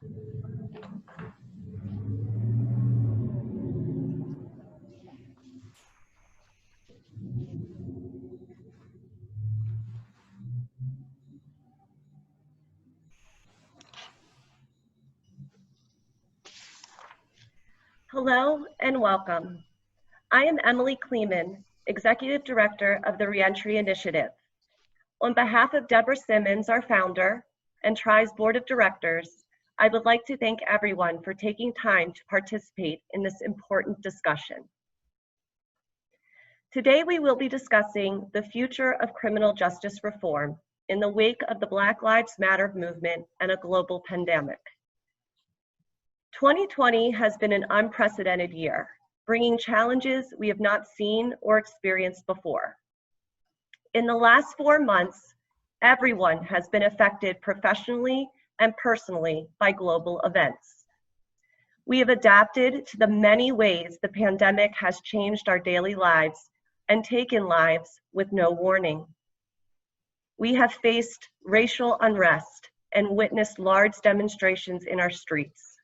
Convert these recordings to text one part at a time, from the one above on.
Hello and welcome. I am Emily Kleeman, Executive Director of the Reentry Initiative. On behalf of Deborah Simmons, our founder, and TRI's Board of Directors, I would like to thank everyone for taking time to participate in this important discussion. Today we will be discussing the future of criminal justice reform in the wake of the Black Lives Matter movement and a global pandemic. 2020 has been an unprecedented year, bringing challenges we have not seen or experienced before. In the last 4 months, everyone has been affected professionally and personally by global events. We have adapted to the many ways the pandemic has changed our daily lives and taken lives with no warning. We have faced racial unrest and witnessed large demonstrations in our streets.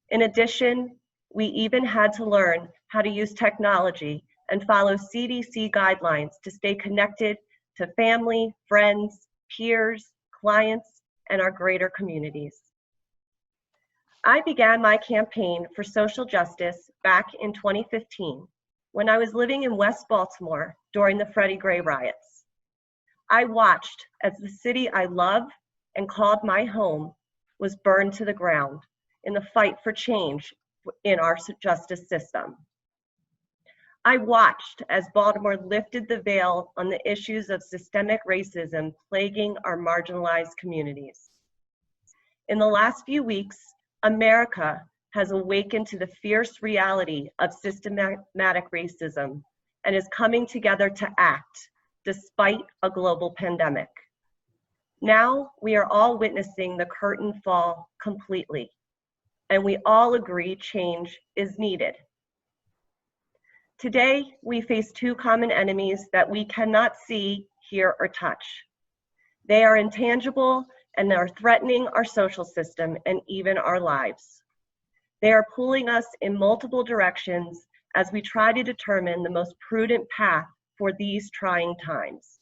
In addition, we even had to learn how to use technology and follow CDC guidelines to stay connected to family, friends, peers, clients, and our greater communities. I began my campaign for social justice back in 2015 when I was living in West Baltimore during the Freddie Gray riots. I watched as the city I love and called my home was burned to the ground in the fight for change in our justice system. I watched as Baltimore lifted the veil on the issues of systemic racism plaguing our marginalized communities. In the last few weeks, America has awakened to the fierce reality of systematic racism and is coming together to act despite a global pandemic. Now we are all witnessing the curtain fall completely, and we all agree change is needed. Today, we face two common enemies that we cannot see, hear, or touch. They are intangible and are threatening our social system and even our lives. They are pulling us in multiple directions as we try to determine the most prudent path for these trying times.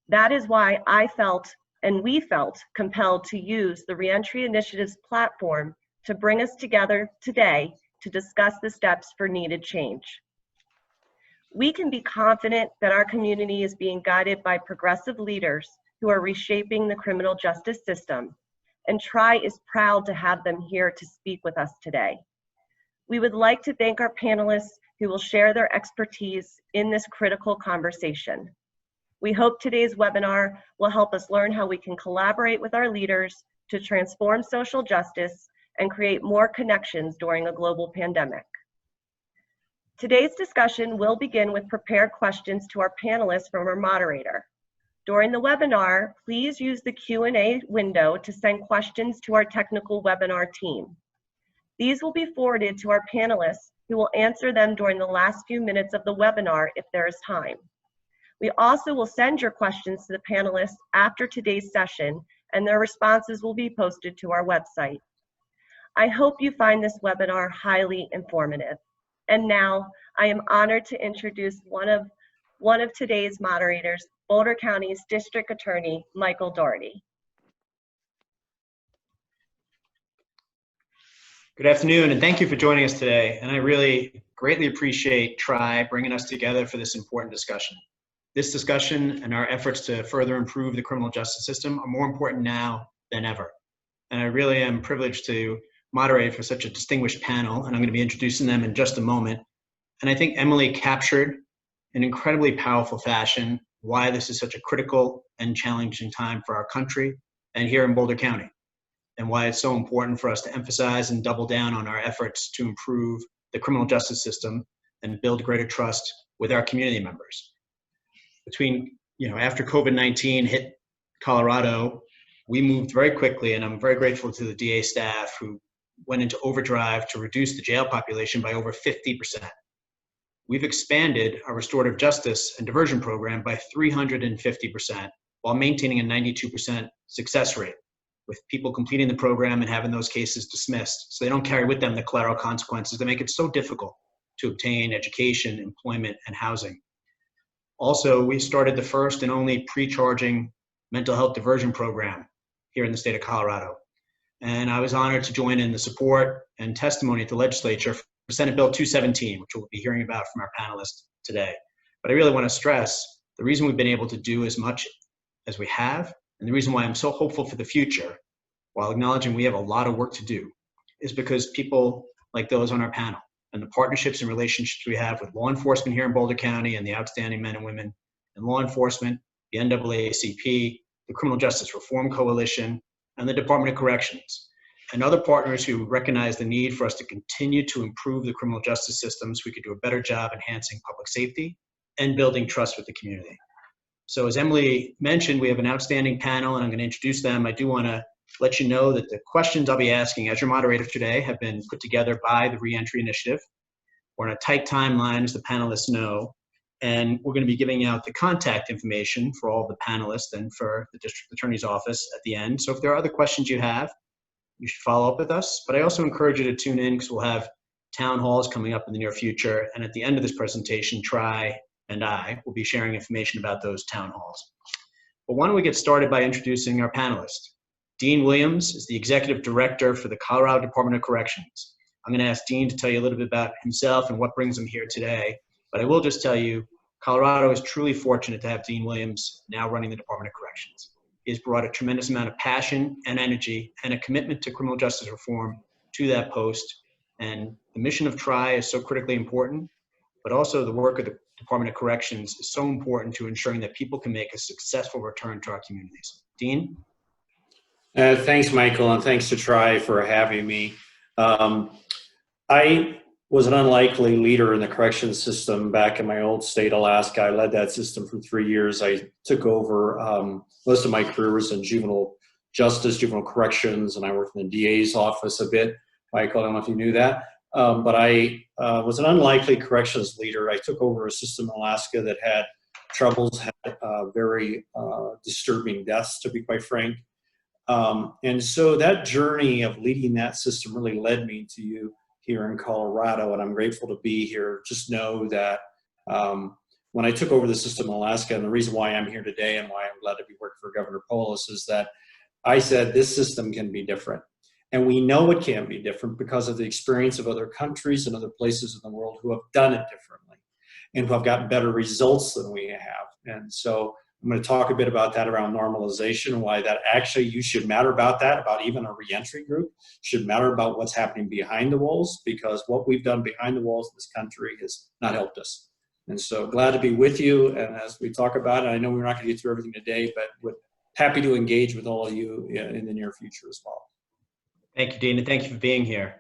That is why I felt and we felt compelled to use the Reentry Initiative's platform to bring us together today to discuss the steps for needed change. We can be confident that our community is being guided by progressive leaders who are reshaping the criminal justice system, and TRI is proud to have them here to speak with us today. We would like to thank our panelists who will share their expertise in this critical conversation. We hope today's webinar will help us learn how we can collaborate with our leaders to transform social justice and create more connections during a global pandemic. Today's discussion will begin with prepared questions to our panelists from our moderator. During the webinar, please use the Q&A window to send questions to our technical webinar team. These will be forwarded to our panelists who will answer them during the last few minutes of the webinar if there is time. We also will send your questions to the panelists after today's session, and their responses will be posted to our website. I hope you find this webinar highly informative. And now, I am honored to introduce one of today's moderators, Boulder County's District Attorney, Michael Doherty. Good afternoon, and thank you for joining us today. And I really greatly appreciate TRI bringing us together for this important discussion. This discussion and our efforts to further improve the criminal justice system are more important now than ever. And I really am privileged to moderate for such a distinguished panel, and I'm going to be introducing them in just a moment. And I think Emily captured in incredibly powerful fashion why this is such a critical and challenging time for our country and here in Boulder County, and why it's so important for us to emphasize and double down on our efforts to improve the criminal justice system and build greater trust with our community members. After COVID-19 hit Colorado, we moved very quickly, and I'm very grateful to the DA staff who went into overdrive to reduce the jail population by over 50%. We've expanded our restorative justice and diversion program by 350% while maintaining a 92% success rate. with people completing the program and having those cases dismissed. So they don't carry with them the collateral consequences that make it so difficult to obtain education, employment, and housing. Also, we started the first and only pre-charging mental health diversion program here in the state of Colorado. And I was honored to join in the support and testimony at the legislature for Senate Bill 217, which we'll be hearing about from our panelists today. But I really want to stress the reason we've been able to do as much as we have, and the reason why I'm so hopeful for the future, while acknowledging we have a lot of work to do, is because people like those on our panel and the partnerships and relationships we have with law enforcement here in Boulder County and the outstanding men and women in law enforcement, the NAACP, the Criminal Justice Reform Coalition, and the Department of Corrections, and other partners who recognize the need for us to continue to improve the criminal justice system so we could do a better job enhancing public safety and building trust with the community. So as Emily mentioned, we have an outstanding panel, and I'm going to introduce them. I do want to let you know that the questions I'll be asking as your moderator today have been put together by the Reentry Initiative. We're on a tight timeline, as the panelists know, and we're going to be giving out the contact information for all the panelists and for the district attorney's office at the end. So if there are other questions you have, you should follow up with us. But I also encourage you to tune in, because we'll have town halls coming up in the near future. And at the end of this presentation, Tri and I will be sharing information about those town halls. But why don't we get started by introducing our panelists. Dean Williams is the Executive Director for the Colorado Department of Corrections. I'm going to ask Dean to tell you a little bit about himself and what brings him here today. But I will just tell you, Colorado is truly fortunate to have Dean Williams now running the Department of Corrections. He has brought a tremendous amount of passion and energy and a commitment to criminal justice reform to that post. And the mission of TRI is so critically important, but also the work of the Department of Corrections is so important to ensuring that people can make a successful return to our communities. Dean? Thanks, Michael, and thanks to TRI for having me. I was an unlikely leader in the corrections system back in my old state, Alaska. I led that system for 3 years. I took over, most of my career was in juvenile justice, juvenile corrections, and I worked in the DA's office a bit. Michael, I don't know if you knew that. But I was an unlikely corrections leader. I took over a system in Alaska that had troubles, had very disturbing deaths, to be quite frank. And so that journey of leading that system really led me to you here in Colorado, and I'm grateful to be here. Just know that when I took over the system in Alaska, and the reason why I'm here today and why I'm glad to be working for Governor Polis is that I said this system can be different. And we know it can be different because of the experience of other countries and other places in the world who have done it differently and who have gotten better results than we have. And so I'm going to talk a bit about that around normalization, why that actually you should matter about that, about even a reentry group, should matter about what's happening behind the walls, because what we've done behind the walls in this country has not helped us. And so glad to be with you. And as we talk about it, I know we're not going to get through everything today, but we're happy to engage with all of you in the near future as well. Thank you, Dean, and thank you for being here.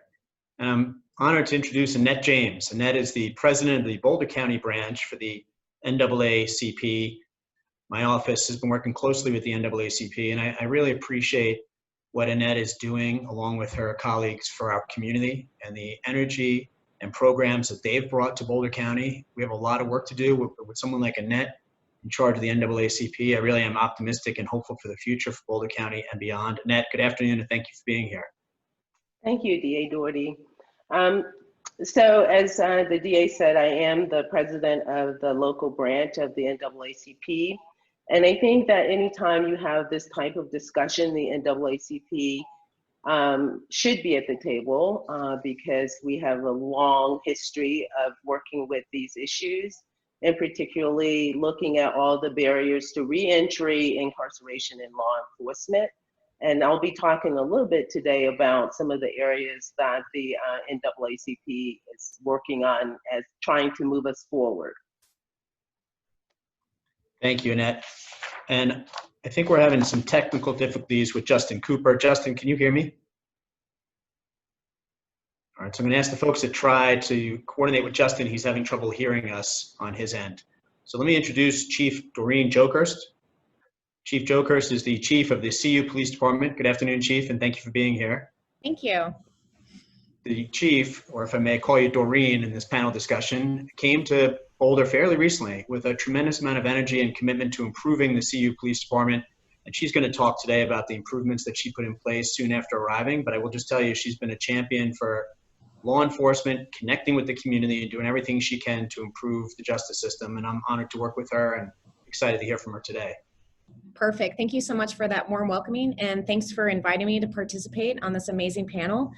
I'm honored to introduce Annette James. Annette is the president of the Boulder County branch for the NAACP. My office has been working closely with the NAACP, and I really appreciate what Annette is doing along with her colleagues for our community and the energy and programs that they've brought to Boulder County. We have a lot of work to do with someone like Annette in charge of the NAACP. I really am optimistic and hopeful for the future for Boulder County and beyond. Annette, good afternoon, and thank you for being here. Thank you, DA Doherty. So as the DA said, I am the president of the local branch of the NAACP. And I think that anytime you have this type of discussion, the NAACP should be at the table because we have a long history of working with these issues, and particularly looking at all the barriers to reentry, incarceration, and law enforcement. And I'll be talking a little bit today about some of the areas that the NAACP is working on as trying to move us forward. Thank you, Annette. And I think we're having some technical difficulties with Justin Cooper. Justin, can you hear me? All right, so I'm going to ask the folks that try to coordinate with Justin. He's having trouble hearing us on his end. So let me introduce Chief Doreen Jokerst. Chief Jokerst is the chief of the CU Police Department. Good afternoon, Chief, and thank you for being here. Thank you. The chief, or if I may call you Doreen in this panel discussion, came to Boulder fairly recently with a tremendous amount of energy and commitment to improving the CU Police Department And she's going to talk today about the improvements that she put in place soon after arriving. But I will just tell you, she's been a champion for law enforcement, connecting with the community and doing everything she can to improve the justice system. And I'm honored to work with her and excited to hear from her today. Perfect. Thank you so much for that warm welcoming, and thanks for inviting me to participate on this amazing panel.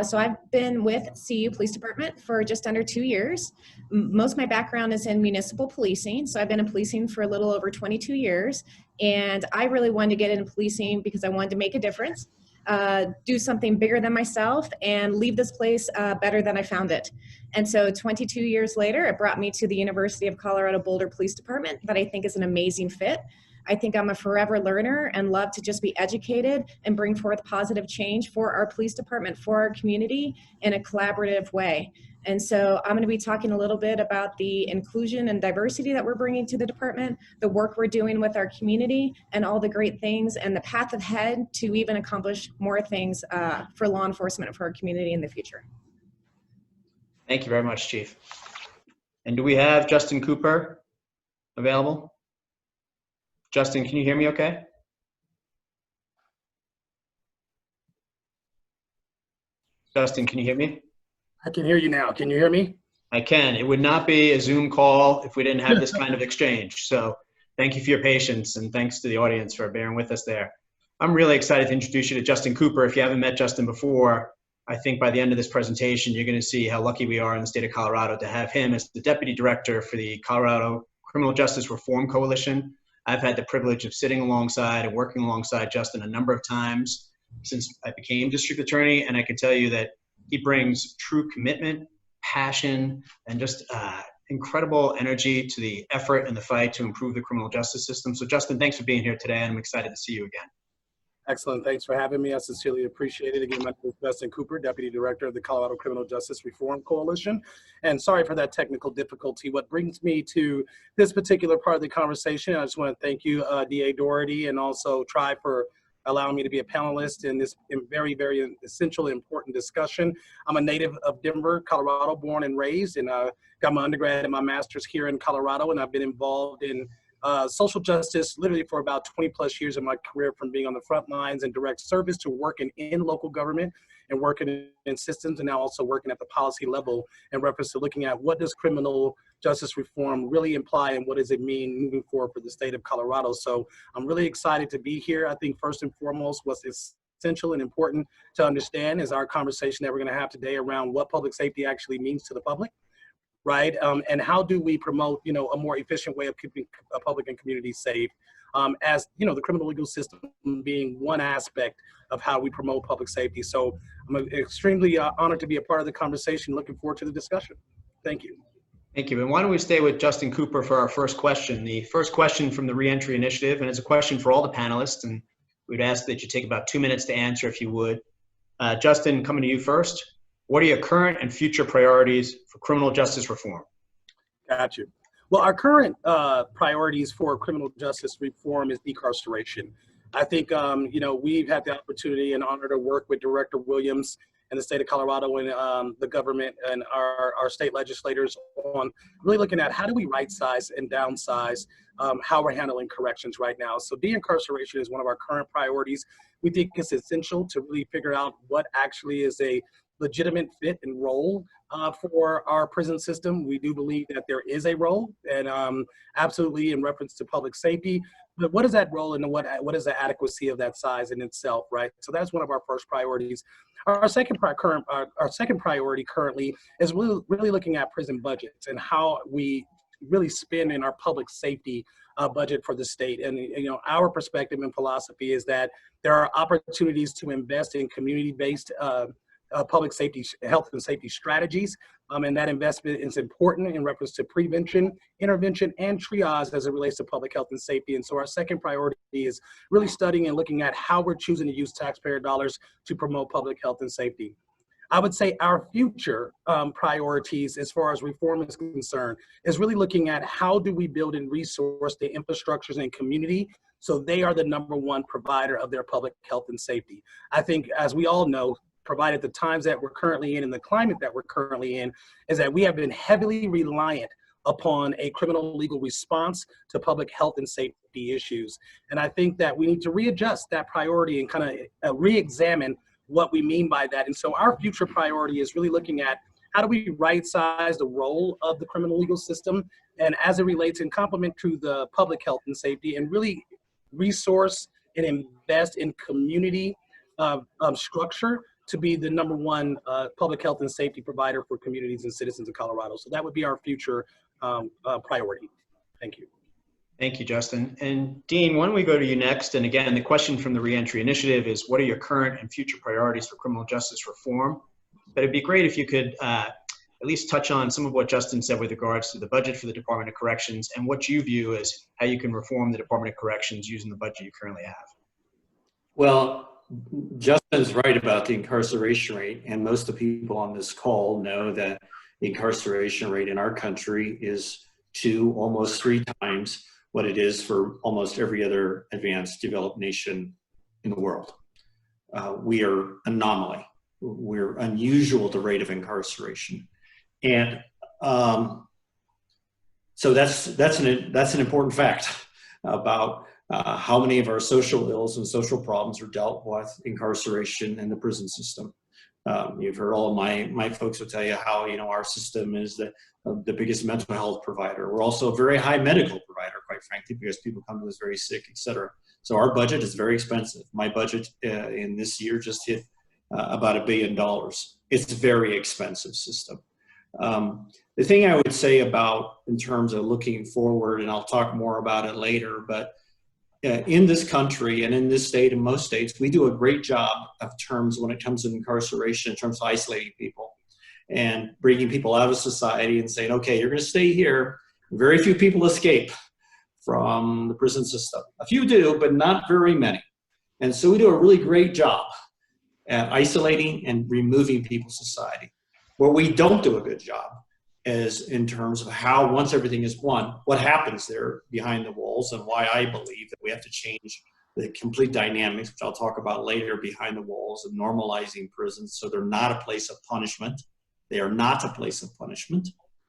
So I've been with CU Police Department for just under 2 years. Most of my background is in municipal policing, so I've been in policing for a little over 22 years, and I really wanted to get into policing because I wanted to make a difference, do something bigger than myself, and leave this place better than I found it. And so 22 years later, it brought me to the University of Colorado Boulder Police Department that I think is an amazing fit. I think I'm a forever learner and love to just be educated and bring forth positive change for our police department, for our community in a collaborative way. And so I'm going to be talking a little bit about the inclusion and diversity that we're bringing to the department, the work we're doing with our community, and all the great things, and the path ahead to even accomplish more things for law enforcement and for our community in the future. Thank you very much, Chief. And do we have Justin Cooper available? Justin, can you hear me okay? Justin, can you hear me? I can hear you now. Can you hear me? I can. It would not be a Zoom call if we didn't have this kind of exchange. So thank you for your patience, and thanks to the audience for bearing with us there. I'm really excited to introduce you to Justin Cooper. If you haven't met Justin before, I think by the end of this presentation, you're going to see how lucky we are in the state of Colorado to have him as the Deputy Director for the Colorado Criminal Justice Reform Coalition. I've had the privilege of sitting alongside and working alongside Justin a number of times since I became district attorney, and I can tell you that he brings true commitment, passion, and just incredible energy to the effort and the fight to improve the criminal justice system. So Justin, thanks for being here today, and I'm excited to see you again. Excellent. Thanks for having me. I sincerely appreciate it. Again, my name is Justin Cooper, Deputy Director of the Colorado Criminal Justice Reform Coalition. And sorry for that technical difficulty. What brings me to this particular part of the conversation, I just want to thank you, DA Doherty, and also Tri for allowing me to be a panelist in this very, very essential and important discussion. I'm a native of Denver, Colorado, born and raised, and got my undergrad and my master's here in Colorado, and I've been involved in social justice literally for about 20 plus years of my career, from being on the front lines and direct service to working in local government and working in systems, and now also working at the policy level in reference to looking at what does criminal justice reform really imply and what does it mean moving forward for the state of Colorado. So I'm really excited to be here. I think first and foremost, what's essential and important to understand is our conversation that we're going to have today around what public safety actually means to the public. Right, and how do we promote, a more efficient way of keeping public and communities safe, as the criminal legal system being one aspect of how we promote public safety. So I'm extremely honored to be a part of the conversation. Looking forward to the discussion. Thank you. Thank you. And why don't we stay with Justin Cooper for our first question? The first question from the Reentry Initiative, and it's a question for all the panelists, and we'd ask that you take about 2 minutes to answer if you would. Justin, coming to you first. What are your current and future priorities for criminal justice reform? Got you. Well, our current priorities for criminal justice reform is decarceration. I think, we've had the opportunity and honor to work with Director Williams in the state of Colorado and the government and our state legislators on really looking at how do we right size and downsize how we're handling corrections right now. So de-incarceration is one of our current priorities. We think it's essential to really figure out what actually is a legitimate fit and role for our prison system. We do believe that there is a role, and absolutely in reference to public safety, but what is that role and what is the adequacy of that size in itself, right? So that's one of our first priorities. Our second priority currently is really looking at prison budgets and how we really spend in our public safety budget for the state. And our perspective and philosophy is that there are opportunities to invest in community-based public safety, health and safety strategies. And that investment is important in reference to prevention, intervention, and triage as it relates to public health and safety. And so our second priority is really studying and looking at how we're choosing to use taxpayer dollars to promote public health and safety. I would say our future priorities as far as reform is concerned is really looking at how do we build and resource the infrastructures and community so they are the #1 provider of their public health and safety. I think, as we all know, provided the times that we're currently in and the climate that we're currently in, is that we have been heavily reliant upon a criminal legal response to public health and safety. safety issues. And I think that we need to readjust that priority and kind of re-examine what we mean by that. And so our future priority is really looking at how do we right-size the role of the criminal legal system, and as it relates and complement to the public health and safety, and really resource and invest in community structure to be the #1 public health and safety provider for communities and citizens of Colorado. So that would be our future priority. Thank you. Thank you, Justin. And Dean, why don't we go to you next? And again, the question from the Reentry Initiative is, what are your current and future priorities for criminal justice reform? But it'd be great if you could at least touch on some of what Justin said with regards to the budget for the Department of Corrections and what you view as how you can reform the Department of Corrections using the budget you currently have. Well, Justin's right about the incarceration rate, and most of the people on this call know that the incarceration rate in our country is 2, almost 3 times what it is for almost every other advanced developed nation in the world. We are anomaly. We're unusual, the rate of incarceration. And so that's an important fact about how many of our social ills and social problems are dealt with incarceration and the prison system. You've heard all of my folks will tell you how, you know, our system is the biggest mental health provider. We're also a very high medical provider, quite frankly, because people come to us very sick, et cetera. So our budget is very expensive. My budget in this year just hit about $1 billion. It's a very expensive system. The thing I would say about in terms of looking forward, and I'll talk more about it later, but in this country and in this state and most states, we do a great job of terms when it comes to incarceration, in terms of isolating people and bringing people out of society and saying, okay, you're going to stay here. Very few people escape from the prison system. A few do, but not very many. And so we do a really great job at isolating and removing people from society. Where we don't do a good job is in terms of how, once everything is won, what happens there behind the walls, and why I believe that we have to change the complete dynamics, which I'll talk about later, behind the walls of normalizing prisons so they're not a place of punishment. They are not a place of punishment,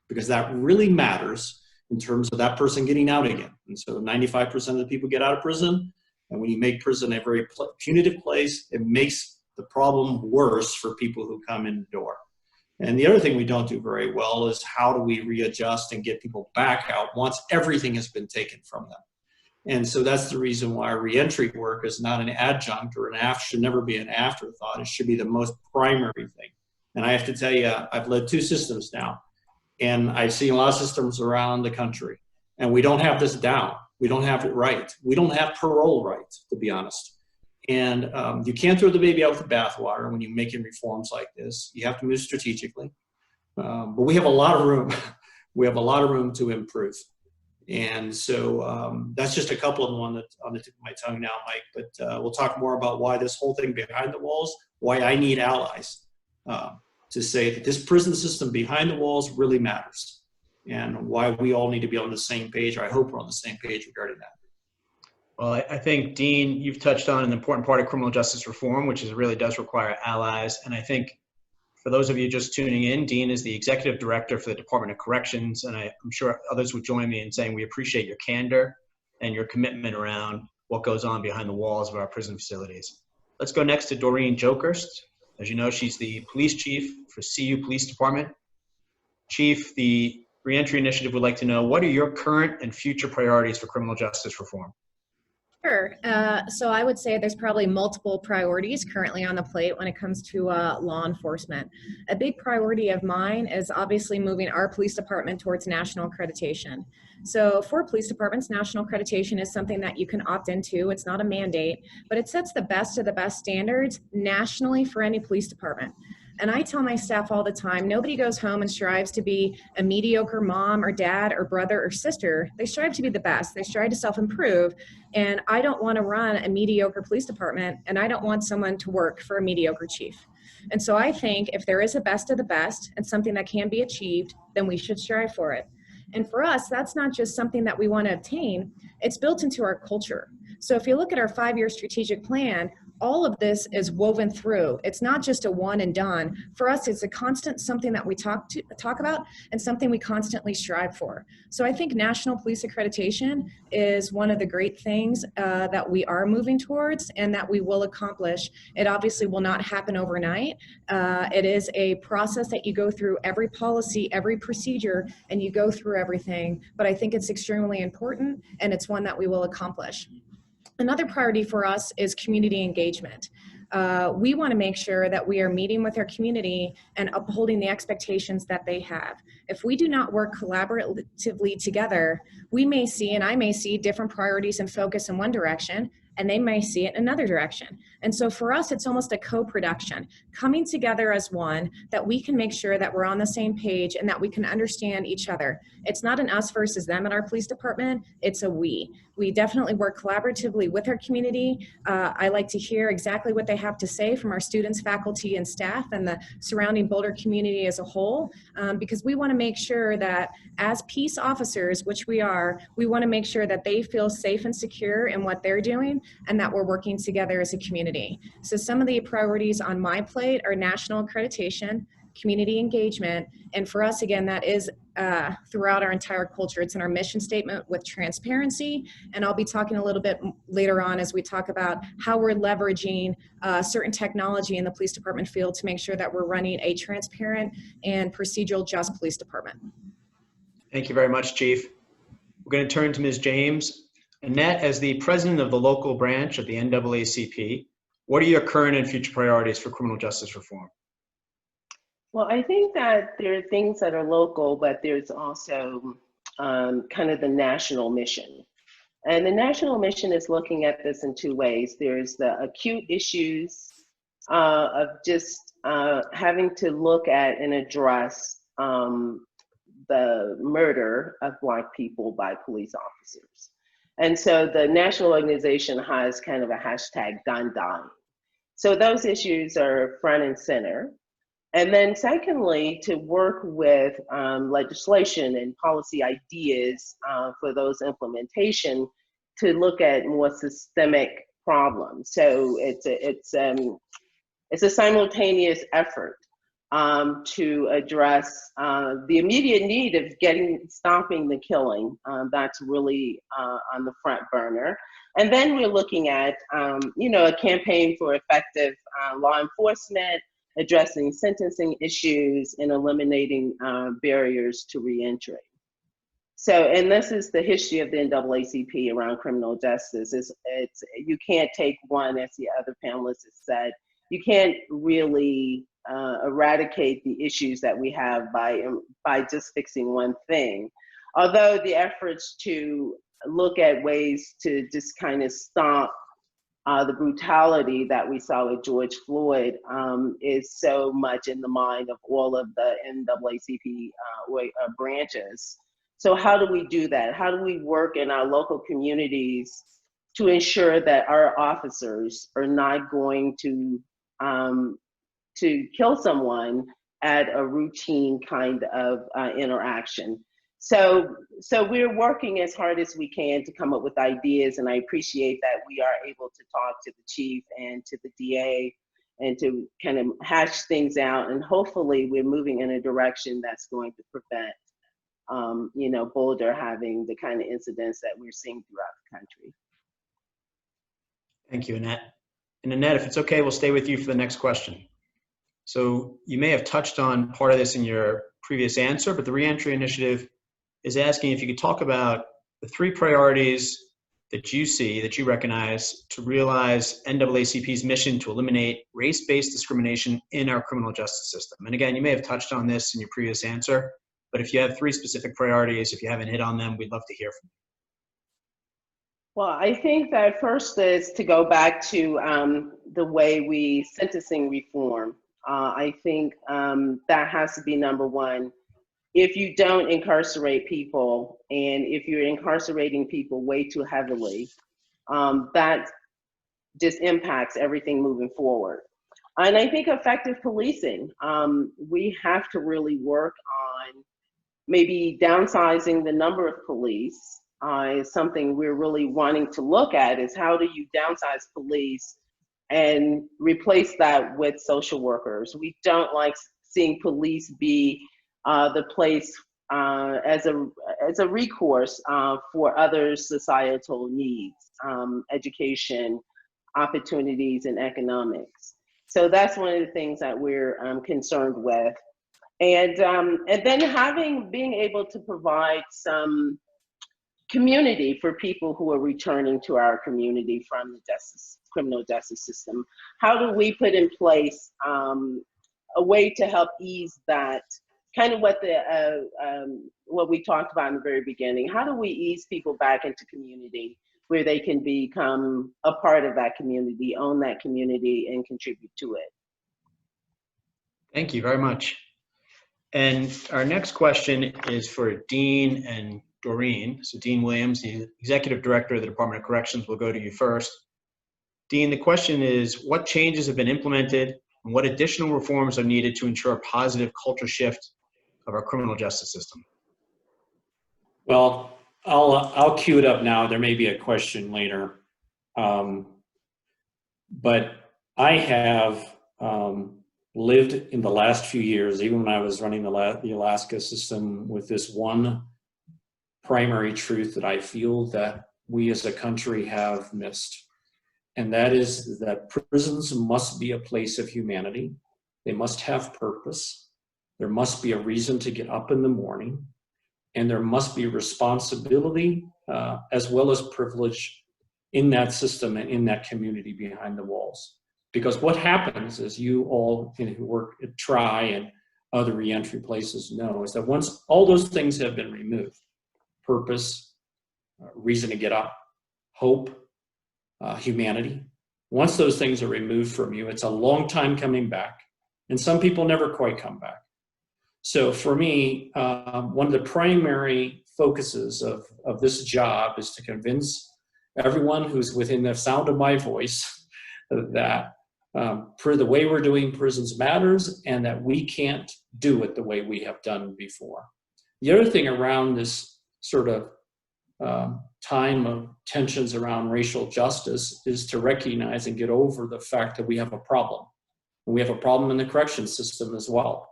because that really matters in terms of that person getting out again. And so 95% of the people get out of prison, and when you make prison a very punitive place, it makes the problem worse for people who come in the door. And the other thing we don't do very well is how do we readjust and get people back out once everything has been taken from them. And so that's the reason why reentry work is not an adjunct or should never be an afterthought. It should be the most primary thing. And I have to tell you, I've led 2 systems now, and I've seen a lot of systems around the country, and we don't have this down. We don't have it right. We don't have parole right, to be honest. And you can't throw the baby out with the bathwater when you're making reforms like this. You have to move strategically. But we have a lot of room. We have a lot of room to improve. And so that's just a couple of them on the tip of my tongue now, Mike. But we'll talk more about why this whole thing behind the walls, why I need allies to say that this prison system behind the walls really matters, and why we all need to be on the same page. Or I hope we're on the same page regarding that. Well, I think, Dean, you've touched on an important part of criminal justice reform, which is it really does require allies. And I think for those of you just tuning in, Dean is the Executive Director for the Department of Corrections. And I'm sure others would join me in saying we appreciate your candor and your commitment around what goes on behind the walls of our prison facilities. Let's go next to Doreen Jokerst. As you know, she's the Police Chief for CU Police Department. Chief, the Reentry Initiative would like to know, what are your current and future priorities for criminal justice reform? Sure. So I would say there's probably multiple priorities currently on the plate when it comes to law enforcement. A big priority of mine is obviously moving our police department towards national accreditation. So for police departments, national accreditation is something that you can opt into. It's not a mandate, but it sets the best of the best standards nationally for any police department. And I tell my staff all the time, nobody goes home and strives to be a mediocre mom or dad or brother or sister. They strive to be the best. They strive to self-improve. And I don't want to run a mediocre police department, and I don't want someone to work for a mediocre chief. And so I think if there is a best of the best and something that can be achieved, then we should strive for it. And for us, that's not just something that we want to obtain, it's built into our culture. So if you look at our 5-year strategic plan, all of this is woven through. It's not just a one and done. For us, it's a constant something that we talk about and something we constantly strive for. So I think National Police Accreditation is one of the great things that we are moving towards and that we will accomplish. It obviously will not happen overnight. It is a process that you go through every policy, every procedure, and you go through everything. But I think it's extremely important, and it's one that we will accomplish. Another priority for us is community engagement. We want to make sure that we are meeting with our community and upholding the expectations that they have. If we do not work collaboratively together, we may see, and I may see, different priorities and focus in one direction, and they may see it in another direction. And so for us, it's almost a co-production, coming together as one, that we can make sure that we're on the same page and that we can understand each other. It's not an us versus them in our police department, it's a we. We definitely work collaboratively with our community. I like to hear exactly what they have to say from our students, faculty, and staff, and the surrounding Boulder community as a whole, because we want to make sure that as peace officers, which we are, we want to make sure that they feel safe and secure in what they're doing and that we're working together as a community. So some of the priorities on my plate are national accreditation, community engagement, and for us, again, that is throughout our entire culture. It's in our mission statement with transparency, and I'll be talking a little bit later on as we talk about how we're leveraging certain technology in the police department field to make sure that we're running a transparent and procedural just police department. Thank you very much, Chief. We're going to turn to Ms. James. Annette, as the president of the local branch of the NAACP, what are your current and future priorities for criminal justice reform? Well, I think that there are things that are local, but there's also kind of the national mission. And the national mission is looking at this in two ways. There's the acute issues of just having to look at and address the murder of Black people by police officers. And so the national organization has kind of a hashtag Done Dying. So those issues are front and center. And then secondly, to work with legislation and policy ideas for those implementation to look at more systemic problems. So it's a simultaneous effort to address the immediate need of stopping the killing. That's really on the front burner. And then we're looking at, a campaign for effective law enforcement, addressing sentencing issues, and eliminating barriers to reentry. So, and this is the history of the NAACP around criminal justice. It's you can't take one, as the other panelists have said. You can't really eradicate the issues that we have by just fixing one thing. Although the efforts to look at ways to just kind of stop the brutality that we saw with George Floyd is so much in the mind of all of the NAACP branches. So how do we do that? How do we work in our local communities to ensure that our officers are not going to kill someone at a routine kind of interaction? So we're working as hard as we can to come up with ideas, and I appreciate that we are able to talk to the chief and to the DA and to kind of hash things out, and hopefully we're moving in a direction that's going to prevent Boulder having the kind of incidents that we're seeing throughout the country. Thank you, Annette. And Annette, if it's okay, we'll stay with you for the next question. So you may have touched on part of this in your previous answer, but the Reentry Initiative is asking if you could talk about the 3 priorities that you see, that you recognize to realize NAACP's mission to eliminate race-based discrimination in our criminal justice system. And again, you may have touched on this in your previous answer, but if you have 3 specific priorities, if you haven't hit on them, we'd love to hear from you. Well, I think that first is to go back to the way we sentencing reform. I think that has to be number one. If you don't incarcerate people, and if you're incarcerating people way too heavily, that just impacts everything moving forward. And I think effective policing, we have to really work on maybe downsizing the number of police. Is something we're really wanting to look at, is how do you downsize police and replace that with social workers. We don't like seeing police be the place as a recourse for other societal needs, education, opportunities, and economics. So that's one of the things that we're concerned with. And then being able to provide some community for people who are returning to our community from the criminal justice system. How do we put in place a way to help ease that? Kind of what we talked about in the very beginning. How do we ease people back into community where they can become a part of that community, own that community, and contribute to it? Thank you very much. And our next question is for Dean and Doreen. So Dean Williams, the Executive Director of the Department of Corrections, will go to you first. Dean, the question is, what changes have been implemented and what additional reforms are needed to ensure a positive culture shift of our criminal justice system? Well, I'll queue it up now. There may be a question later. But I have lived in the last few years, even when I was running the Alaska system, with this one primary truth that I feel that we as a country have missed. And that is that prisons must be a place of humanity. They must have purpose. There must be a reason to get up in the morning. And there must be responsibility as well as privilege in that system and in that community behind the walls. Because what happens, as you all who work at TRI and other reentry places know, is that once all those things have been removed, purpose, reason to get up, hope, humanity, once those things are removed from you, it's a long time coming back. And some people never quite come back. So for me, one of the primary focuses of this job is to convince everyone who's within the sound of my voice that the way we're doing prisons matters and that we can't do it the way we have done before. The other thing around this sort of time of tensions around racial justice is to recognize and get over the fact that we have a problem. And we have a problem in the corrections system as well.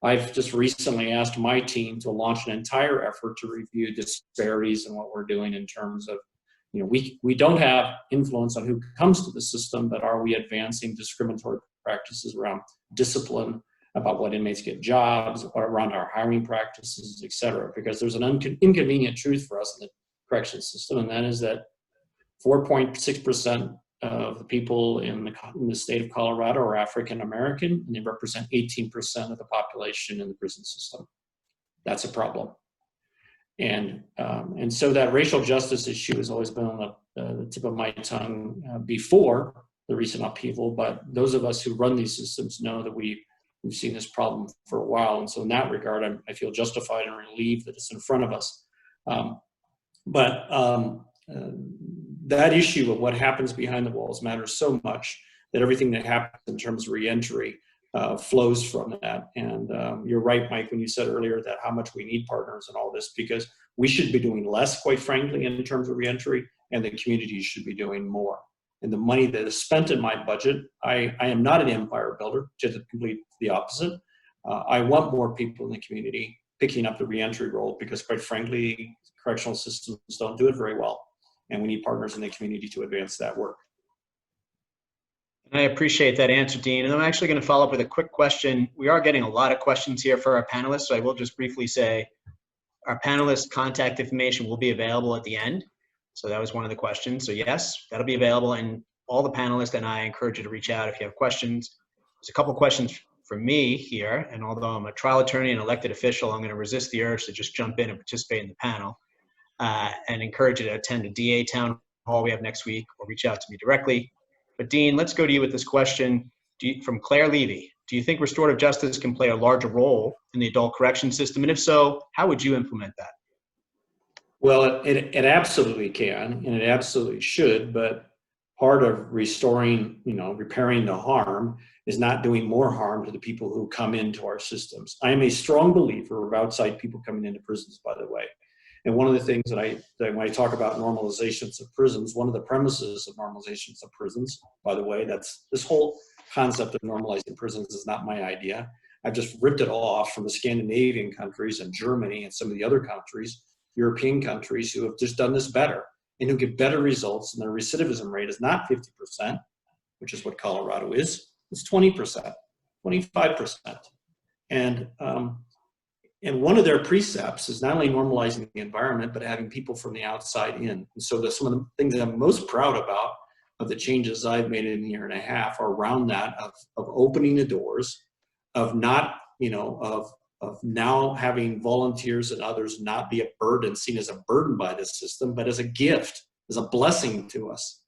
I've just recently asked my team to launch an entire effort to review disparities in what we're doing in terms of, we don't have influence on who comes to the system, but are we advancing discriminatory practices around discipline, about what inmates get jobs, or around our hiring practices, et cetera? Because there's an inconvenient truth for us in the corrections system, and that is that 4.6% of the people in the state of Colorado are African American, and they represent 18% of the population in the prison system. That's a problem. And so that racial justice issue has always been on the tip of my tongue before the recent upheaval, but those of us who run these systems know that we've seen this problem for a while. And so in that regard, I feel justified and relieved that it's in front of us. That issue of what happens behind the walls matters so much that everything that happens in terms of reentry flows from that. And you're right, Mike, when you said earlier that how much we need partners in all this, because we should be doing less, quite frankly, in terms of reentry, and the community should be doing more. And the money that is spent in my budget, I am not an empire builder, just complete the opposite. I want more people in the community picking up the reentry role, because quite frankly, correctional systems don't do it very well. And we need partners in the community to advance that work. I appreciate that answer, Dean. And I'm actually going to follow up with a quick question. We are getting a lot of questions here for our panelists, so I will just briefly say our panelists' contact information will be available at the end. So that was one of the questions. So yes, that'll be available, and all the panelists and I encourage you to reach out if you have questions. There's a couple questions for me here, and although I'm a trial attorney and elected official, I'm going to resist the urge to just jump in and participate in the panel and encourage you to attend a DA town hall we have next week or reach out to me directly. But Dean, let's go to you with this question from Claire Levy. Do you think restorative justice can play a larger role in the adult correction system? And if so, how would you implement that? Well, it absolutely can, and it absolutely should, but part of restoring, repairing the harm is not doing more harm to the people who come into our systems. I am a strong believer of outside people coming into prisons, by the way. And one of the things that when I talk about normalizations of prisons, one of the premises of normalizations of prisons, by the way, that's this whole concept of normalizing prisons is not my idea. I've just ripped it off from the Scandinavian countries and Germany and some of the other countries, European countries, who have just done this better and who get better results. And their recidivism rate is not 50%, which is what Colorado is. It's 20%, 25%. And one of their precepts is not only normalizing the environment, but having people from the outside in. And so some of the things that I'm most proud about of the changes I've made in a year and a half are around that of opening the doors, of not, of now having volunteers and others not be a burden, seen as a burden by the system, but as a gift, as a blessing to us.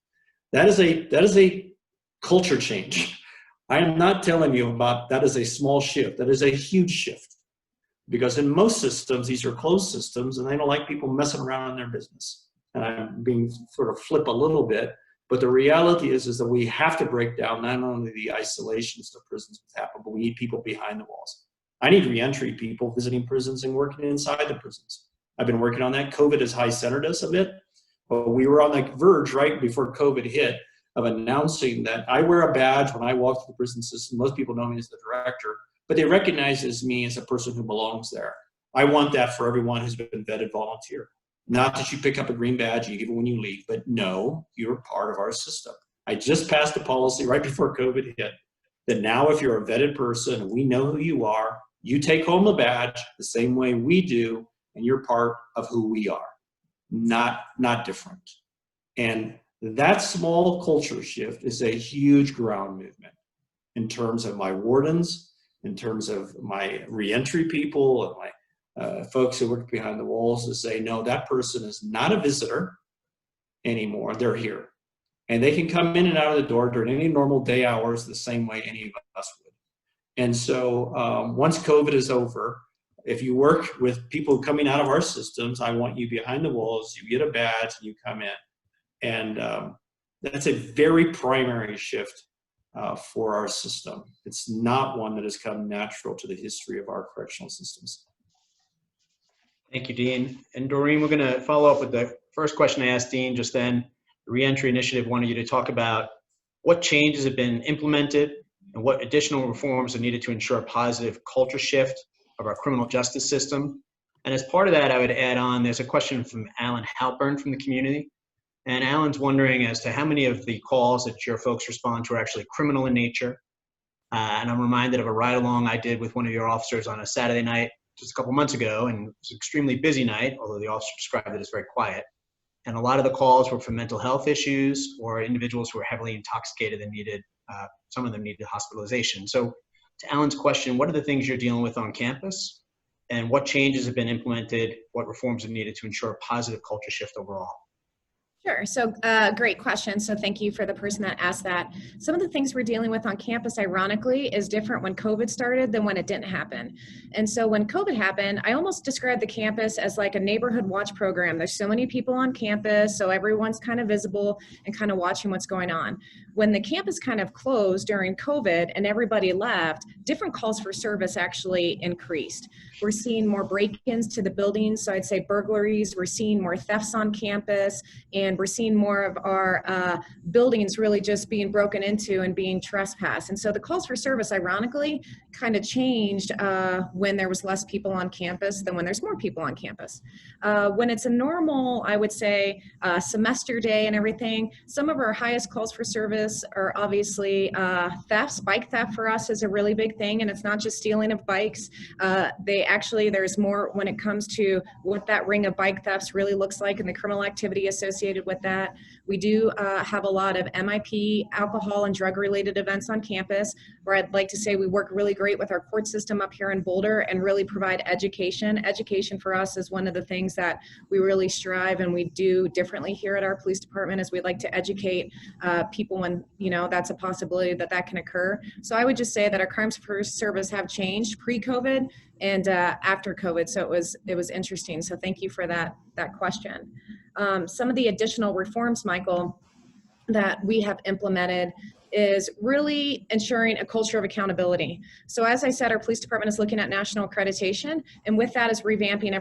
That is a culture change. I am not telling you about that is a small shift. That is a huge shift. Because in most systems, these are closed systems, and they don't like people messing around in their business. And I'm being sort of flip a little bit, but the reality is that we have to break down not only the isolations of prisons that happen, but we need people behind the walls. I need reentry people visiting prisons and working inside the prisons. I've been working on that. COVID has high-centered us a bit, but we were on the verge right before COVID hit of announcing that I wear a badge when I walk through the prison system. Most people know me as the director, but they recognize me as a person who belongs there. I want that for everyone who's been vetted volunteer. Not that you pick up a green badge and you give it when you leave, but no, you're part of our system. I just passed a policy right before COVID hit that now if you're a vetted person and we know who you are, you take home the badge the same way we do, and you're part of who we are, not different. And that small culture shift is a huge ground movement in terms of my wardens, in terms of my reentry people and my folks who work behind the walls, to say, no, that person is not a visitor anymore. They're here. And they can come in and out of the door during any normal day hours the same way any of us would. And so once COVID is over, if you work with people coming out of our systems, I want you behind the walls, you get a badge, and you come in. And that's a very primary shift for our system. It's not one that has come natural to the history of our correctional systems. Thank you, Dean. And Doreen, we're going to follow up with the first question I asked Dean just then. The Reentry Initiative wanted you to talk about what changes have been implemented and what additional reforms are needed to ensure a positive culture shift of our criminal justice system. And as part of that, I would add on, there's a question from Alan Halpern from the community. And Alan's wondering as to how many of the calls that your folks respond to are actually criminal in nature. And I'm reminded of a ride-along I did with one of your officers on a Saturday night just a couple months ago, and it was an extremely busy night, although the officer described it as very quiet. And a lot of the calls were for mental health issues or individuals who were heavily intoxicated and needed, some of them needed hospitalization. So to Alan's question, what are the things you're dealing with on campus? And what changes have been implemented? What reforms are needed to ensure a positive culture shift overall? Sure. So great question. So thank you for the person that asked that. Some of the things we're dealing with on campus, ironically, is different when COVID started than when it didn't happen. And so when COVID happened, I almost described the campus as like a neighborhood watch program. There's so many people on campus, so everyone's kind of visible and kind of watching what's going on. When the campus kind of closed during COVID and everybody left, different calls for service actually increased. We're seeing more break-ins to the buildings, so I'd say burglaries. We're seeing more thefts on campus, and we're seeing more of our buildings really just being broken into and being trespassed. And so the calls for service, ironically, kind of changed when there was less people on campus than when there's more people on campus. When it's a normal, I would say, semester day and everything, some of our highest calls for service are obviously thefts. Bike theft for us is a really big thing, and it's not just stealing of bikes. There's more when it comes to what that ring of bike thefts really looks like and the criminal activity associated with that. We do have a lot of MIP, alcohol and drug related events on campus, where I'd like to say we work really great with our court system up here in Boulder and really provide education. Education for us is one of the things that we really strive and we do differently here at our police department, is we'd like to educate people when, that's a possibility that can occur. So I would just say that our crimes for service have changed pre-COVID and after COVID. So it was interesting. So thank you for that question. Some of the additional reforms, Michael, that we have implemented is really ensuring a culture of accountability. So as I said, our police department is looking at national accreditation, and with that is revamping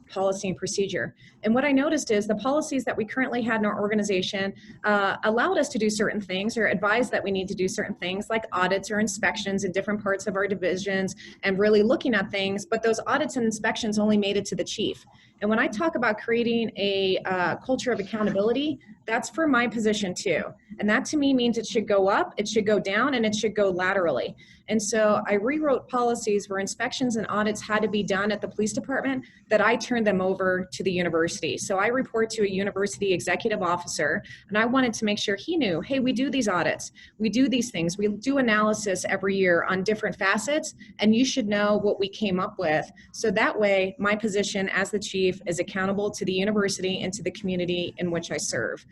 policy and procedure. And what I noticed is the policies that we currently had in our organization allowed us to do certain things or advised that we need to do certain things like audits or inspections in different parts of our divisions and really looking at things, but those audits and inspections only made it to the chief. And when I talk about creating a culture of accountability, that's for my position too. And that to me means it should go up, it should go down, and it should go laterally. And so I rewrote policies where inspections and audits had to be done at the police department, that I turned them over to the university. So I report to a university executive officer, and I wanted to make sure he knew, hey, we do these audits, we do these things, we do analysis every year on different facets, and you should know what we came up with. So that way, my position as the chief is accountable to the university and to the community in which I serve.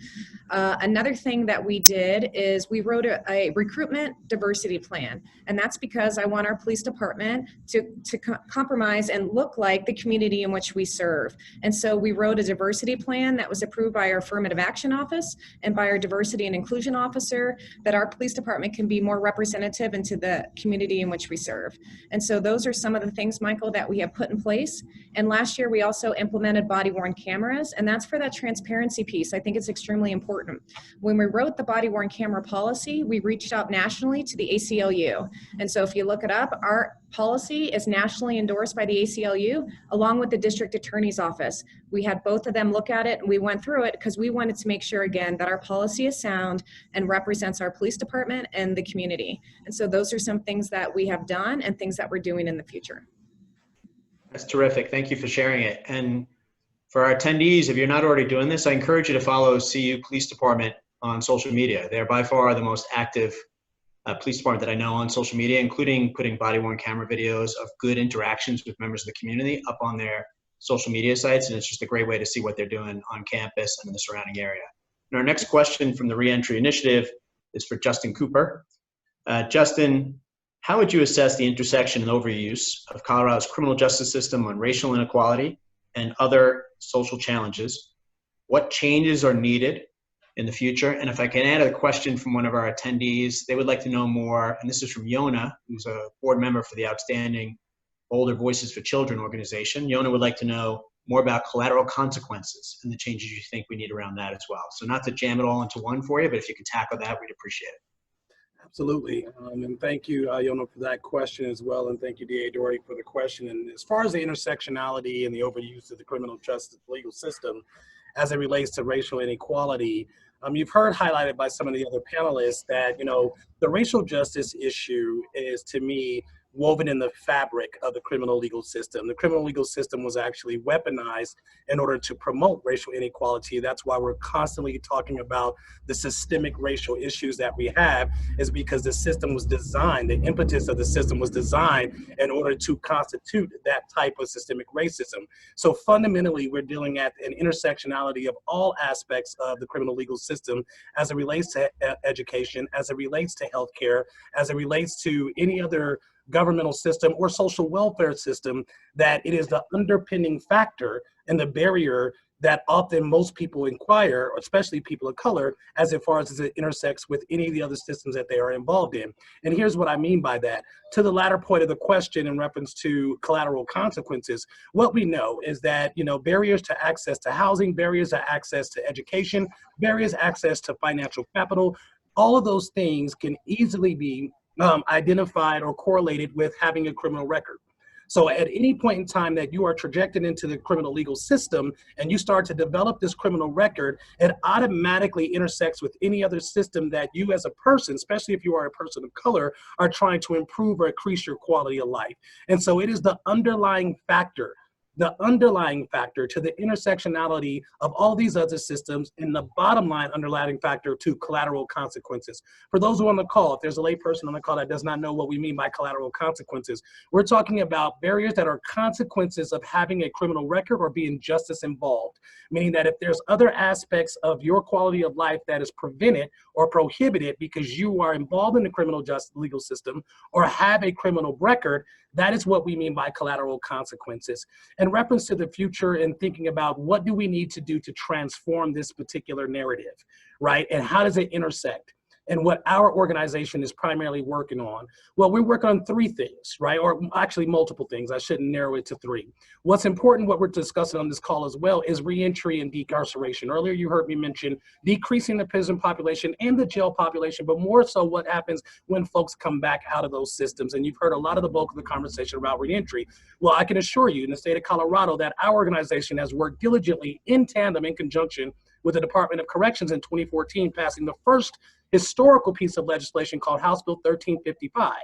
Another thing that we did is we wrote a recruitment diversity plan, and that's because I want our police department to compromise and look like the community in which we serve. And so we wrote a diversity plan that was approved by our affirmative action office and by our diversity and inclusion officer, that our police department can be more representative into the community in which we serve. And so those are some of the things, Michael, that we have put in place. And last year we also implemented body-worn cameras, and that's for that transparency piece. I think it's extremely important. When we wrote the body-worn camera policy, we reached out nationally to the ACLU. And so if you look it up, our policy is nationally endorsed by the ACLU along with the district attorney's office. We had both of them look at it and we went through it because we wanted to make sure, again, that our policy is sound and represents our police department and the community. And so those are some things that we have done and things that we're doing in the future. That's terrific. Thank you for sharing it. And for our attendees, if you're not already doing this, I encourage you to follow CU Police Department on social media. They're by far the most active police department that I know on social media, including putting body-worn camera videos of good interactions with members of the community up on their social media sites. And it's just a great way to see what they're doing on campus and in the surrounding area. And our next question from the Reentry Initiative is for Justin Cooper. Justin, how would you assess the intersection and overuse of Colorado's criminal justice system on racial inequality and other social challenges? What changes are needed in the future? And if I can add a question from one of our attendees, they would like to know more, and this is from Yona, who's a board member for the outstanding Older Voices for Children organization. Yona would like to know more about collateral consequences and the changes you think we need around that as well. So not to jam it all into one for you, but if you could tackle that, we'd appreciate it. Absolutely. And thank you, Yona, for that question as well. And thank you, DA Doherty, for the question. And as far as the intersectionality and the overuse of the criminal justice legal system as it relates to racial inequality, you've heard highlighted by some of the other panelists that, you know, the racial justice issue is, to me, woven in the fabric of the criminal legal system. The criminal legal system was actually weaponized in order to promote racial inequality. That's why we're constantly talking about the systemic racial issues that we have, is because the system was designed, the impetus of the system was designed in order to constitute that type of systemic racism. So fundamentally, we're dealing at an intersectionality of all aspects of the criminal legal system as it relates to education, as it relates to healthcare, as it relates to any other governmental system or social welfare system, that it is the underpinning factor and the barrier that often most people inquire, especially people of color, as far as it intersects with any of the other systems that they are involved in. And here's what I mean by that. To the latter point of the question in reference to collateral consequences, what we know is that, you know, barriers to access to housing, barriers to access to education, barriers to access to financial capital, all of those things can easily be identified or correlated with having a criminal record. So at any point in time that you are trajected into the criminal legal system and you start to develop this criminal record, it automatically intersects with any other system that you as a person, especially if you are a person of color, are trying to improve or increase your quality of life. And so it is the underlying factor to the intersectionality of all these other systems, and the bottom line underlying factor to collateral consequences. For those who are on the call, if there's a layperson on the call that does not know what we mean by collateral consequences, we're talking about barriers that are consequences of having a criminal record or being justice involved, meaning that if there's other aspects of your quality of life that is prevented or prohibited because you are involved in the criminal justice legal system or have a criminal record, that is what we mean by collateral consequences. In reference to the future and thinking about what do we need to do to transform this particular narrative, right? And how does it intersect? and what our organization is primarily working on? Well, we're working on three things, right? Or actually multiple things. I shouldn't narrow it to three. What's important, what we're discussing on this call as well, is reentry and decarceration. Earlier, you heard me mention decreasing the prison population and the jail population, but more so what happens when folks come back out of those systems. And you've heard a lot of the bulk of the conversation about reentry. Well, I can assure you in the state of Colorado that our organization has worked diligently in tandem, in conjunction with the Department of Corrections in 2014, passing the first historical piece of legislation called House Bill 1355,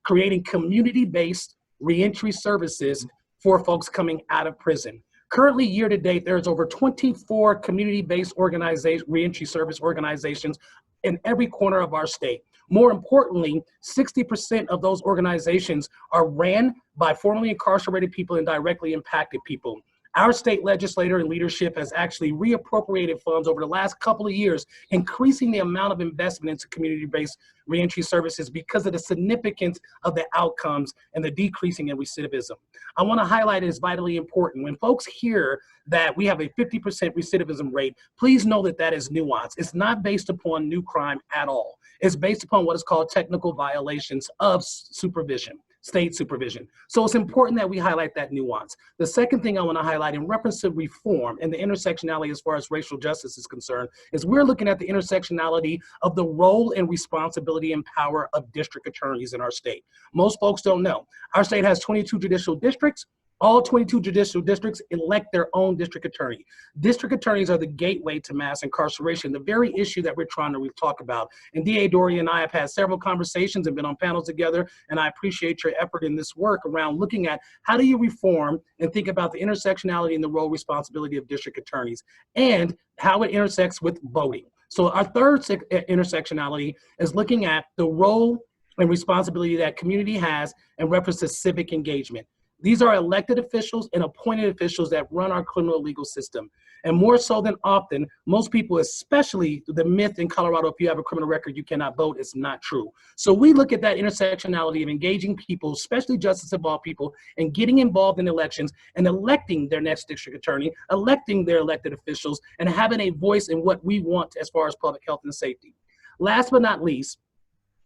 creating community-based reentry services for folks coming out of prison. Currently, year to date, there's over 24 community-based reentry service organizations in every corner of our state. More importantly, 60% of those organizations are ran by formerly incarcerated people and directly impacted people. Our state legislator and leadership has actually reappropriated funds over the last couple of years, increasing the amount of investment into community-based reentry services because of the significance of the outcomes and the decreasing in recidivism. I want to highlight it as vitally important. When folks hear that we have a 50% recidivism rate, please know that that is nuance. It's not based upon new crime at all. It's based upon what is called technical violations of supervision. State supervision. So it's important that we highlight that nuance. The second thing I want to highlight in reference to reform and the intersectionality as far as racial justice is concerned is we're looking at the intersectionality of the role and responsibility and power of district attorneys in our state. Most folks don't know. Our state has 22 judicial districts. All 22 judicial districts elect their own district attorney. District attorneys are the gateway to mass incarceration, the very issue that we're trying to talk about. And DA Doherty and I have had several conversations and been on panels together, and I appreciate your effort in this work around looking at how do you reform and think about the intersectionality and the role responsibility of district attorneys and how it intersects with voting. So our third intersectionality is looking at the role and responsibility that community has in reference to civic engagement. These are elected officials and appointed officials that run our criminal legal system. And more so than often, most people, especially the myth in Colorado, if you have a criminal record, you cannot vote, is not true. So we look at that intersectionality of engaging people, especially justice-involved people, and getting involved in elections and electing their next district attorney, electing their elected officials, and having a voice in what we want as far as public health and safety. Last but not least,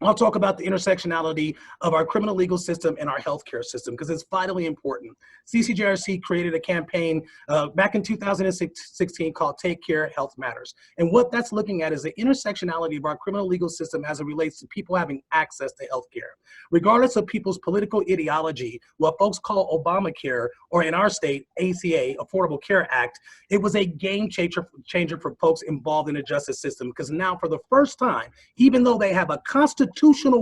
I'll talk about the intersectionality of our criminal legal system and our healthcare system because it's vitally important. CCJRC created a campaign back in 2016 called Take Care, Health Matters. And what that's looking at is the intersectionality of our criminal legal system as it relates to people having access to healthcare. Regardless of people's political ideology, what folks call Obamacare, or in our state, ACA, Affordable Care Act, it was a game changer for folks involved in the justice system because now for the first time, even though they have a constitutional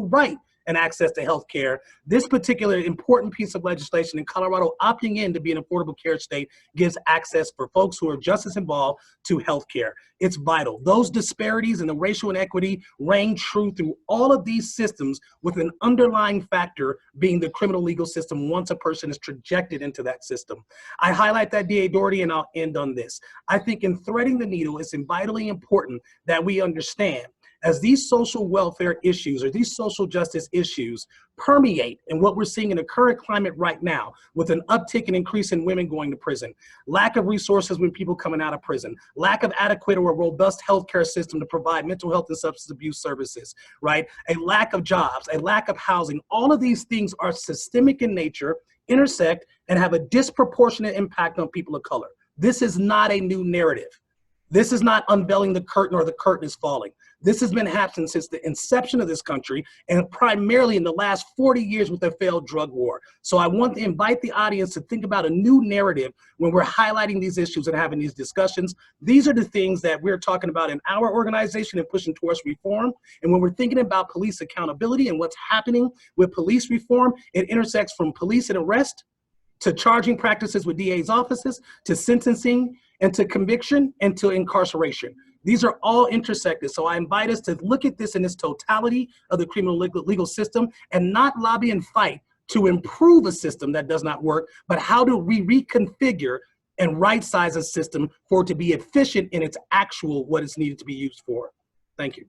right and access to health care, this particular important piece of legislation in Colorado opting in to be an affordable care state gives access for folks who are justice involved to health care. It's vital. Those disparities and the racial inequity reign true through all of these systems with an underlying factor being the criminal legal system once a person is trajected into that system. I highlight that, DA Doherty, and I'll end on this. I think in threading the needle, it's vitally important that we understand as these social welfare issues or these social justice issues permeate in what we're seeing in the current climate right now with an uptick and increase in women going to prison, lack of resources when people coming out of prison, lack of adequate or robust healthcare system to provide mental health and substance abuse services, right? A lack of jobs, a lack of housing. All of these things are systemic in nature, intersect, and have a disproportionate impact on people of color. This is not a new narrative. This is not unveiling the curtain or the curtain is falling. This has been happening since the inception of this country and primarily in the last 40 years with the failed drug war. So I want to invite the audience to think about a new narrative when we're highlighting these issues and having these discussions. These are the things that we're talking about in our organization and pushing towards reform. And when we're thinking about police accountability and what's happening with police reform, it intersects from police and arrest to charging practices with DA's offices, to sentencing, and to conviction, and to incarceration. These are all intersected. So I invite us to look at this in its totality of the criminal legal system and not lobby and fight to improve a system that does not work, but how do we reconfigure and right-size a system for it to be efficient in its actual what it's needed to be used for. Thank you.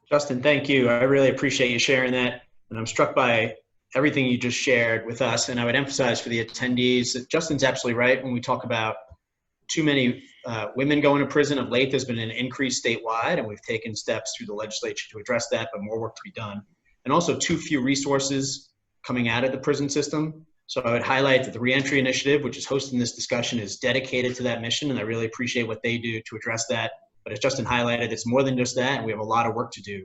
Justin, thank you. I really appreciate you sharing that. And I'm struck by everything you just shared with us. And I would emphasize for the attendees that Justin's absolutely right when we talk about too many women going to prison of late. There's been an increase statewide, and we've taken steps through the legislature to address that, but more work to be done. And also too few resources coming out of the prison system. So I would highlight that the Reentry Initiative, which is hosting this discussion, is dedicated to that mission, and I really appreciate what they do to address that. But as Justin highlighted, it's more than just that, and we have a lot of work to do.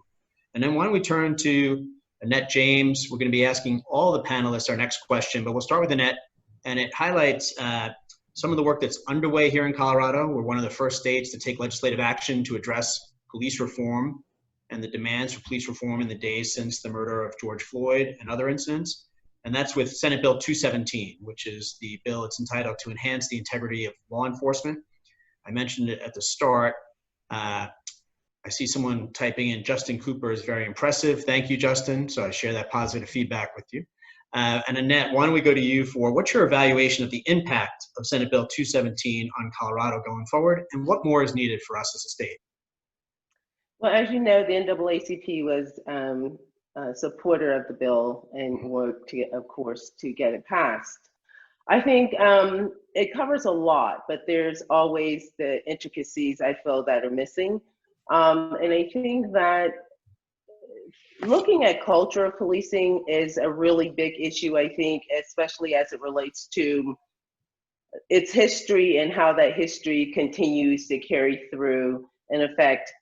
And then why don't we turn to Annette James. We're going to be asking all the panelists our next question, but we'll start with Annette, and it highlights some of the work that's underway here in Colorado. We're one of the first states to take legislative action to address police reform and the demands for police reform in the days since the murder of George Floyd and other incidents. And that's with Senate Bill 217, which is the bill that's entitled to enhance the integrity of law enforcement. I mentioned it at the start. I see someone typing in, Justin Cooper is very impressive. Thank you, Justin. So I share that positive feedback with you. And Annette, why don't we go to you for what's your evaluation of the impact of Senate Bill 217 on Colorado going forward, and what more is needed for us as a state? Well, as you know, the NAACP was a supporter of the bill and worked, of course, to get it passed. I think it covers a lot, but there's always the intricacies I feel that are missing. And I think that looking at culture of policing is a really big issue, I think, especially as it relates to its history and how that history continues to carry through and affect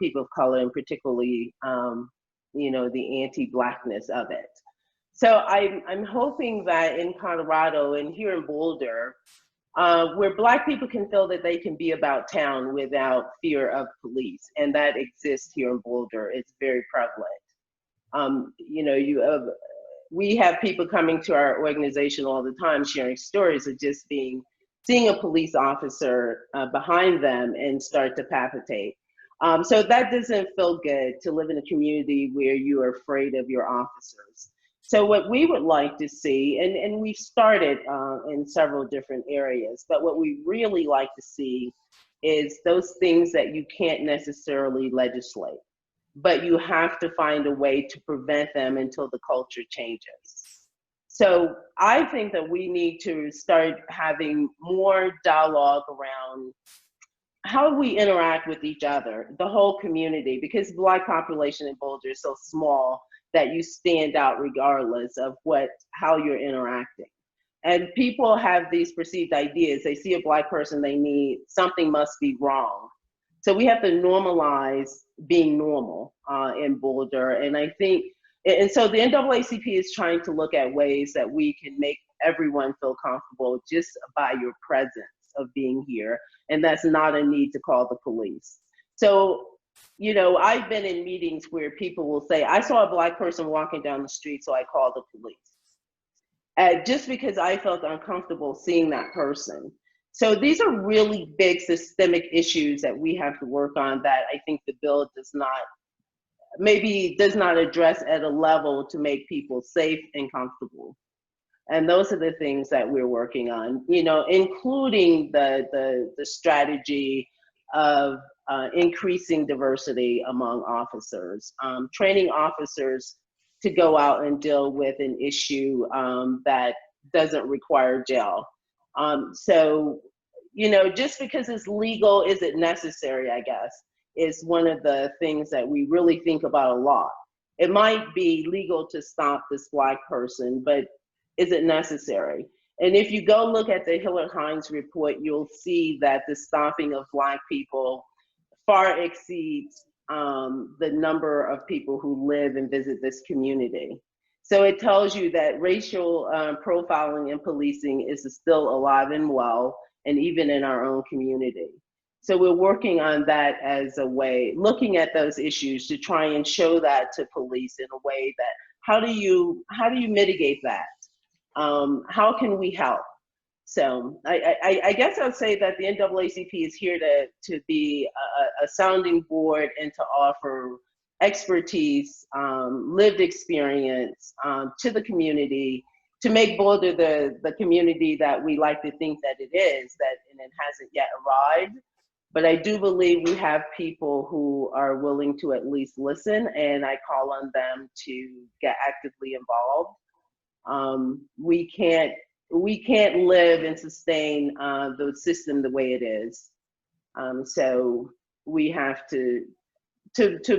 people of color, and particularly, the anti-Blackness of it. So I'm hoping that in Colorado and here in Boulder, where Black people can feel that they can be about town without fear of police, and that exists here in Boulder. It's very prevalent. We have people coming to our organization all the time sharing stories of just seeing a police officer behind them and start to palpitate. So that doesn't feel good, to live in a community where you are afraid of your officers. So what we would like to see, and we've started in several different areas, but what we really like to see is those things that you can't necessarily legislate, but you have to find a way to prevent them until the culture changes. So I think that we need to start having more dialogue around how we interact with each other, the whole community, because the Black population in Boulder is so small that you stand out regardless of how you're interacting. And people have these perceived ideas. They see a Black person, something must be wrong. So we have to normalize being normal in Boulder. And I think, and so the NAACP is trying to look at ways that we can make everyone feel comfortable just by your presence of being here. And that's not a need to call the police. So, I've been in meetings where people will say, I saw a Black person walking down the street, so I called the police. Just because I felt uncomfortable seeing that person. So these are really big systemic issues that we have to work on that I think the bill does not address at a level to make people safe and comfortable. And those are the things that we're working on, including the strategy of increasing diversity among officers, training officers to go out and deal with an issue that doesn't require jail. So, just because it's legal, is it necessary, I guess, is one of the things that we really think about a lot. It might be legal to stop this Black person, but is it necessary? And if you go look at the Hillard Hines report, you'll see that the stopping of Black people far exceeds the number of people who live and visit this community. So it tells you that racial profiling and policing is still alive and well, and even in our own community. So we're working on that as a way, looking at those issues to try and show that to police in a way that, how do you mitigate that? How can we help? So I guess I'll say that the NAACP is here to be a sounding board and to offer expertise, lived experience to the community, to make Boulder the community that we like to think that it is, and it hasn't yet arrived. But I do believe we have people who are willing to at least listen, and I call on them to get actively involved. We can't live and sustain the system the way it is So we have to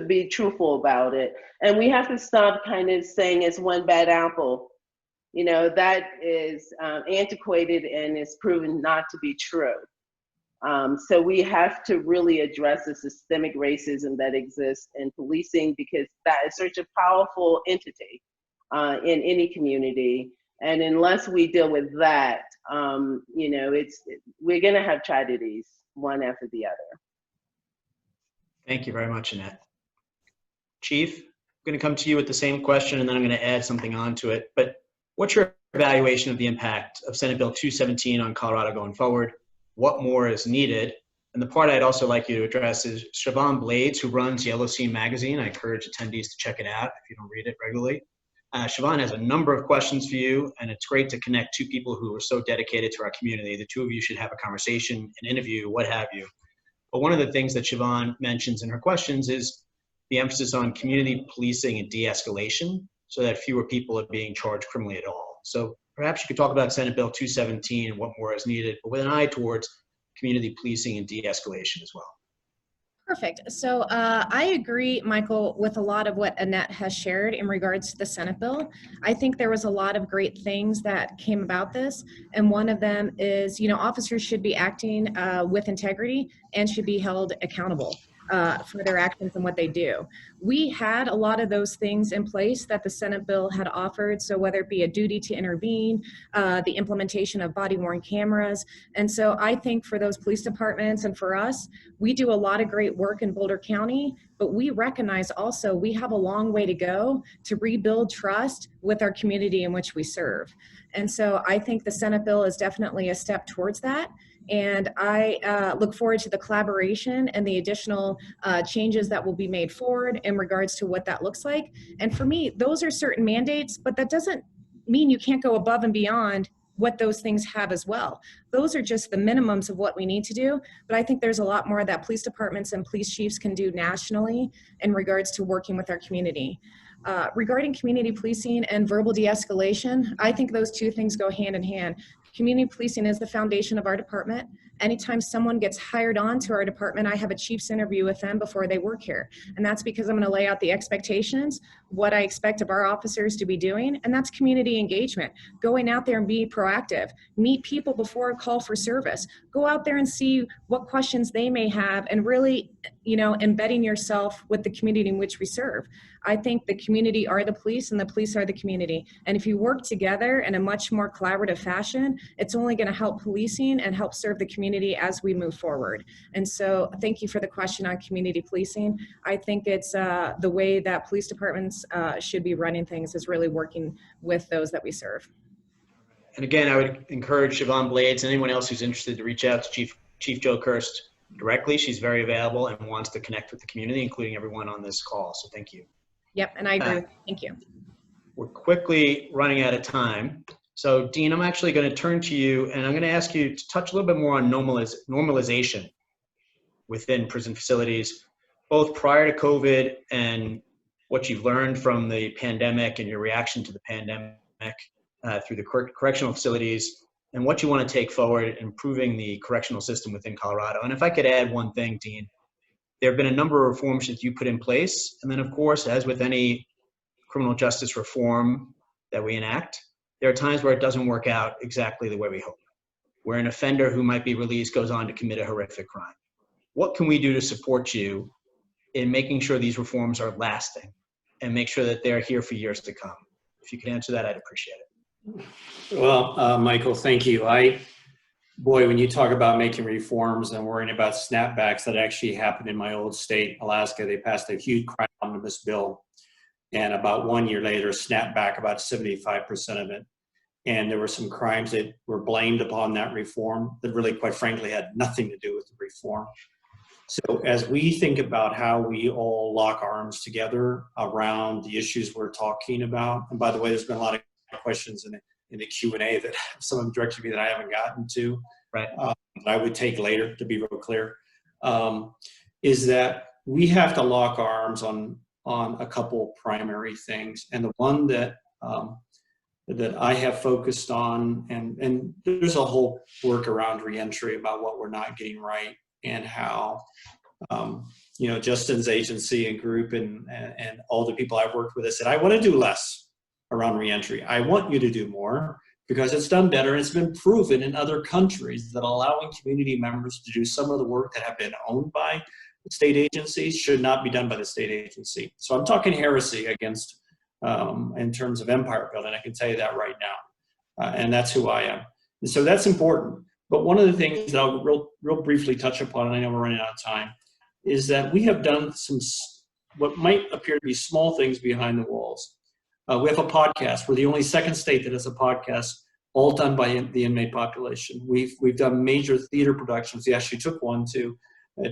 be truthful about it. And we have to stop kind of saying it's one bad apple. You know, that is antiquated and is proven not to be true. So we have to really address the systemic racism that exists in policing, because that is such a powerful entity in any community. And unless we deal with that, you know, we're gonna have tragedies one after the other. Thank you very much, Annette. Chief, I'm going to come to you with the same question, and then I'm going to add something onto it. But what's your evaluation of the impact of Senate Bill 217 on Colorado going forward? What more is needed? And the part I'd also like you to address is Siobhan Blades, who runs Yellow Scene magazine. I encourage attendees to check it out if you don't read it regularly. Siobhan has a number of questions for you, and it's great to connect two people who are so dedicated to our community. The two of you should have a conversation, an interview, what have you. But one of the things that Siobhan mentions in her questions is the emphasis on community policing and de-escalation, so that fewer people are being charged criminally at all. So perhaps you could talk about Senate Bill 217 and what more is needed, but with an eye towards community policing and de-escalation as well. Perfect. So I agree, Michael, with a lot of what Annette has shared in regards to the Senate bill. I think there was a lot of great things that came about this. And one of them is, you know, officers should be acting with integrity and should be held accountable for their actions and what they do. We had a lot of those things in place that the Senate bill had offered. So whether it be a duty to intervene, the implementation of body-worn cameras. And so I think for those police departments and for us, we do a lot of great work in Boulder County, but we recognize also we have a long way to go to rebuild trust with our community in which we serve. And so I think the Senate bill is definitely a step towards that. And I look forward to the collaboration and the additional changes that will be made forward in regards to what that looks like. And for me, those are certain mandates, but that doesn't mean you can't go above and beyond what those things have as well. Those are just the minimums of what we need to do. But I think there's a lot more that police departments and police chiefs can do nationally in regards to working with our community. Regarding community policing and verbal de-escalation, I think those two things go hand in hand. Community policing is the foundation of our department. Anytime someone gets hired on to our department, I have a chief's interview with them before they work here. And that's because I'm going to lay out the expectations, what I expect of our officers to be doing, and that's community engagement. Going out there and be proactive. Meet people before a call for service. Go out there and see what questions they may have, and really, you know, embedding yourself with the community in which we serve. I think the community are the police and the police are the community. And if you work together in a much more collaborative fashion, it's only going to help policing and help serve the community as we move forward. And so thank you for the question on community policing. I think it's the way that police departments should be running things, is really working with those that we serve. And again, I would encourage Siobhan Blades and anyone else who's interested to reach out to Chief Joe Kirst directly. She's very available and wants to connect with the community, including everyone on this call. So thank you. Yep, and I agree. Thank you. We're quickly running out of time. So Dean, I'm actually going to turn to you, and I'm going to ask you to touch a little bit more on normalization within prison facilities, both prior to COVID and what you've learned from the pandemic and your reaction to the pandemic through the correctional facilities, and what you want to take forward in improving the correctional system within Colorado. And if I could add one thing, Dean, there have been a number of reforms that you put in place. And then, of course, as with any criminal justice reform that we enact, there are times where it doesn't work out exactly the way we hope, where an offender who might be released goes on to commit a horrific crime. What can we do to support you in making sure these reforms are lasting and make sure that they're here for years to come? If you could answer that, I'd appreciate it. Well, Michael, thank you. Boy, when you talk about making reforms and worrying about snapbacks, that actually happened in my old state, Alaska. They passed a huge crime omnibus bill, and about 1 year later, snapped back about 75% of it. And there were some crimes that were blamed upon that reform that really, quite frankly, had nothing to do with the reform. So as we think about how we all lock arms together around the issues we're talking about, and by the way, there's been a lot of questions in the Q&A that some of them directed to me that I haven't gotten to, right? That I would take later, to be real clear, is that we have to lock arms on a couple primary things. And the one that I have focused on, and there's a whole work around reentry about what we're not getting right, and how, Justin's agency and group and all the people I've worked with, I said, I want to do less around reentry. I want you to do more because it's done better. And it's been proven in other countries that allowing community members to do some of the work that have been owned by state agencies should not be done by the state agency. So I'm talking heresy against, in terms of empire building. I can tell you that right now. And that's who I am. And so that's important. But one of the things that I'll real briefly touch upon, and I know we're running out of time, is that we have done some, what might appear to be small things behind the walls. We have a podcast. We're the only second state that has a podcast, all done by the inmate population. We've done major theater productions. We actually took one to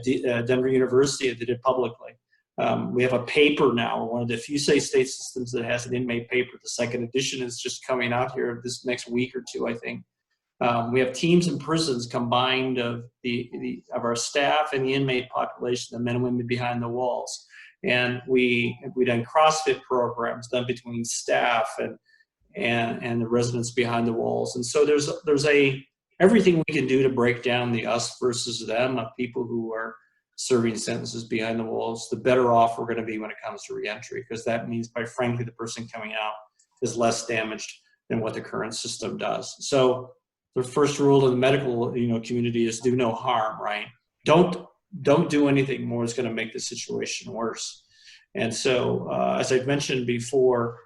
Denver University that did it publicly. We have a paper now, one of the few state systems that has an inmate paper. The second edition is just coming out here this next week or two, I think. We have teams in prisons combined of our staff and the inmate population, the men and women behind the walls. And we done CrossFit programs done between staff and the residents behind the walls. And so there's everything we can do to break down the us versus them of people who are serving sentences behind the walls. The better off we're going to be when it comes to reentry, because that means, quite frankly, the person coming out is less damaged than what the current system does. So the first rule of the medical community is do no harm, right? Don't do anything more that's going to make the situation worse. And so, as I've mentioned before,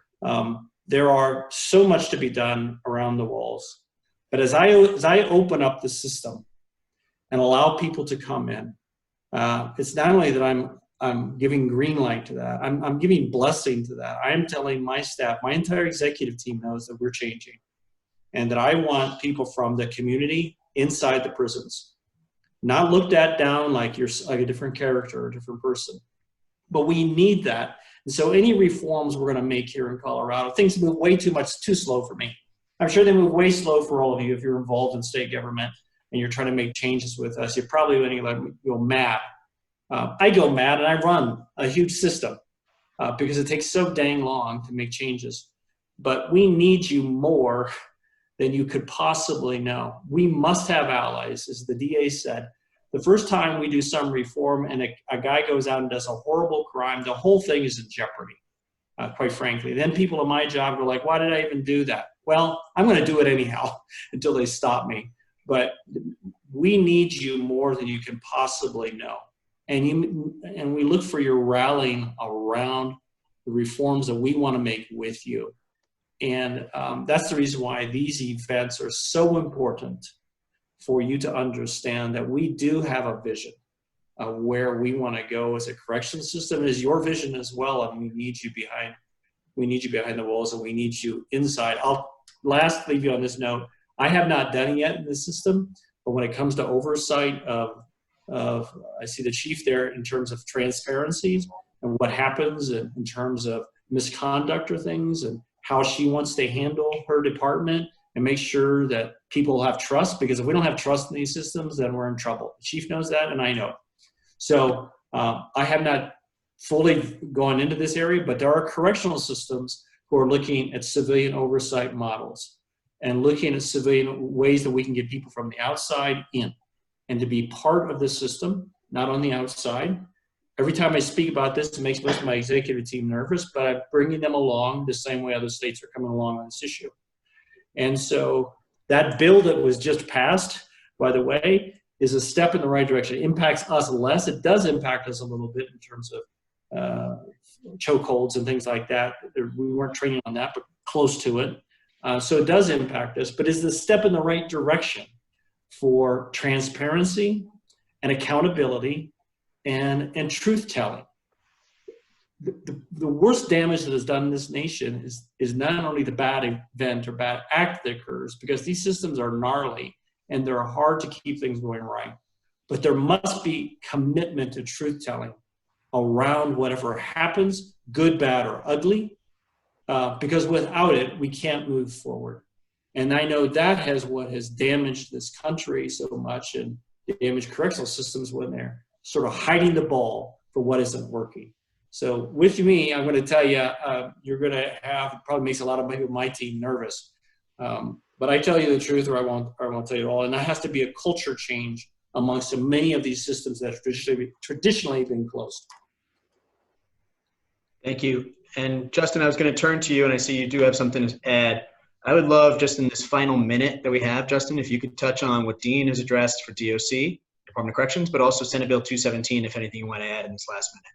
there are so much to be done around the walls. But as I open up the system and allow people to come in, it's not only that I'm giving green light to that, I'm giving blessing to that. I'm telling my staff, my entire executive team knows that we're changing, and that I want people from the community inside the prisons, not looked at down like you're like a different character or a different person. But we need that. And so any reforms we're going to make here in Colorado, things move way too slow for me. I'm sure they move way slow for all of you if you're involved in state government and you're trying to make changes with us. You're probably going to let me go mad. I go mad and I run a huge system because it takes so dang long to make changes. But we need you more than you could possibly know. We must have allies, as the DA said. The first time we do some reform and a guy goes out and does a horrible crime, the whole thing is in jeopardy, quite frankly. Then people in my job are like, why did I even do that? Well, I'm going to do it anyhow until they stop me. But we need you more than you can possibly know. And we look for your rallying around the reforms that we want to make with you. And that's the reason why these events are so important, for you to understand that we do have a vision of where we want to go as a correction system. It is your vision as well, and we need you behind the walls, and we need you inside. I'll last leave you on this note. I have not done it yet in the system, but when it comes to oversight of I see the chief there in terms of transparency and what happens in terms of misconduct or things, and how she wants to handle her department and make sure that people have trust, because if we don't have trust in these systems, then we're in trouble. The chief knows that, and I know. So I have not fully gone into this area, but there are correctional systems who are looking at civilian oversight models and looking at civilian ways that we can get people from the outside in and to be part of the system, not on the outside. Every time I speak about this, it makes most of my executive team nervous, but I'm bringing them along the same way other states are coming along on this issue. And so that bill that was just passed, by the way, is a step in the right direction. It impacts us less. It does impact us a little bit in terms of chokeholds and things like that. We weren't training on that, but close to it. So it does impact us, but it's a step in the right direction for transparency and accountability and truth-telling. The worst damage that is done in this nation is not only the bad event or bad act that occurs, because these systems are gnarly and they're hard to keep things going right, but there must be commitment to truth-telling around whatever happens, good, bad, or ugly, because without it, we can't move forward. And I know that what has damaged this country so much and damaged correctional systems when they're sort of hiding the ball for what isn't working. So with me, I'm going to tell you, you're going to probably makes a lot of people on my team nervous. But I tell you the truth, or I won't tell you it all. And that has to be a culture change amongst many of these systems that have traditionally been closed. Thank you. And Justin, I was going to turn to you, and I see you do have something to add. I would love, just in this final minute that we have, Justin, if you could touch on what Dean has addressed for DOC, Department of Corrections, but also Senate Bill 217, if anything you want to add in this last minute.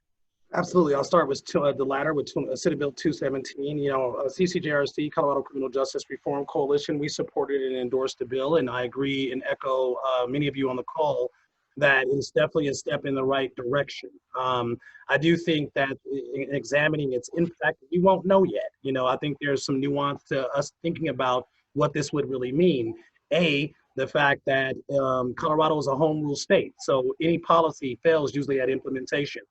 Absolutely. I'll start with the latter, with Senate Bill 217. You know, CCJRC, Colorado Criminal Justice Reform Coalition, we supported and endorsed the bill, and I agree and echo many of you on the call that it's definitely a step in the right direction. I do think that in examining its impact, we won't know yet. You know, I think there's some nuance to us thinking about what this would really mean. The fact that Colorado is a home rule state, so any policy fails usually at implementation.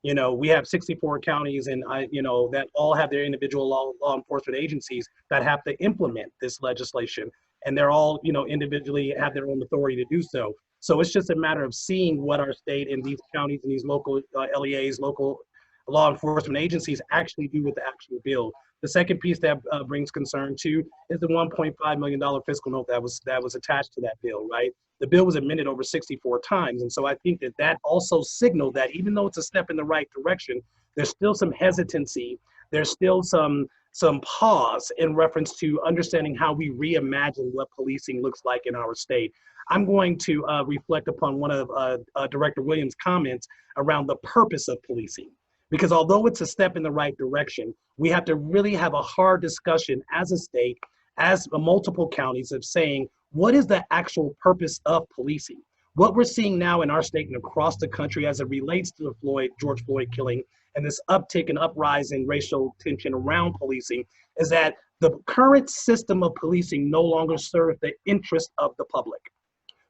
You know, we have 64 counties and that all have their individual law enforcement agencies that have to implement this legislation. And they're all, individually have their own authority to do so. So it's just a matter of seeing what our state and these counties and these local LEAs, local law enforcement agencies actually do with the actual bill. The second piece that brings concern too is the $1.5 million fiscal note that was attached to that bill, right? The bill was amended over 64 times. And so I think that also signaled that even though it's a step in the right direction, there's still some hesitancy. There's still some pause in reference to understanding how we reimagine what policing looks like in our state. I'm going to reflect upon one of Director Williams' comments around the purpose of policing. Because although it's a step in the right direction, we have to really have a hard discussion as a state, as multiple counties, of saying, what is the actual purpose of policing? What we're seeing now in our state and across the country as it relates to the George Floyd killing and this uptick and uprise in racial tension around policing is that the current system of policing no longer serves the interest of the public.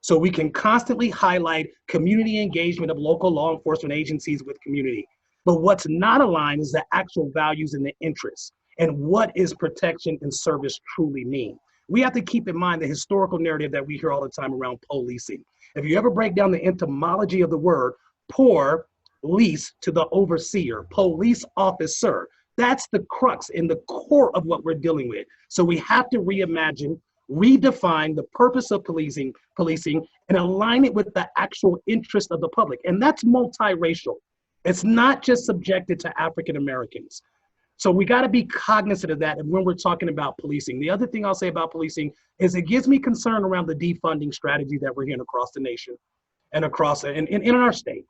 So we can constantly highlight community engagement of local law enforcement agencies with community. But what's not aligned is the actual values and the interests, and what is protection and service truly mean. We have to keep in mind the historical narrative that we hear all the time around policing. If you ever break down the etymology of the word, por, lease, to the overseer, police officer, that's the crux and the core of what we're dealing with. So we have to reimagine, redefine the purpose of policing, and align it with the actual interest of the public. And that's multiracial. It's not just subjected to African Americans. So we got to be cognizant of that. And when we're talking about policing, the other thing I'll say about policing is it gives me concern around the defunding strategy that we're hearing across the nation and across in our state.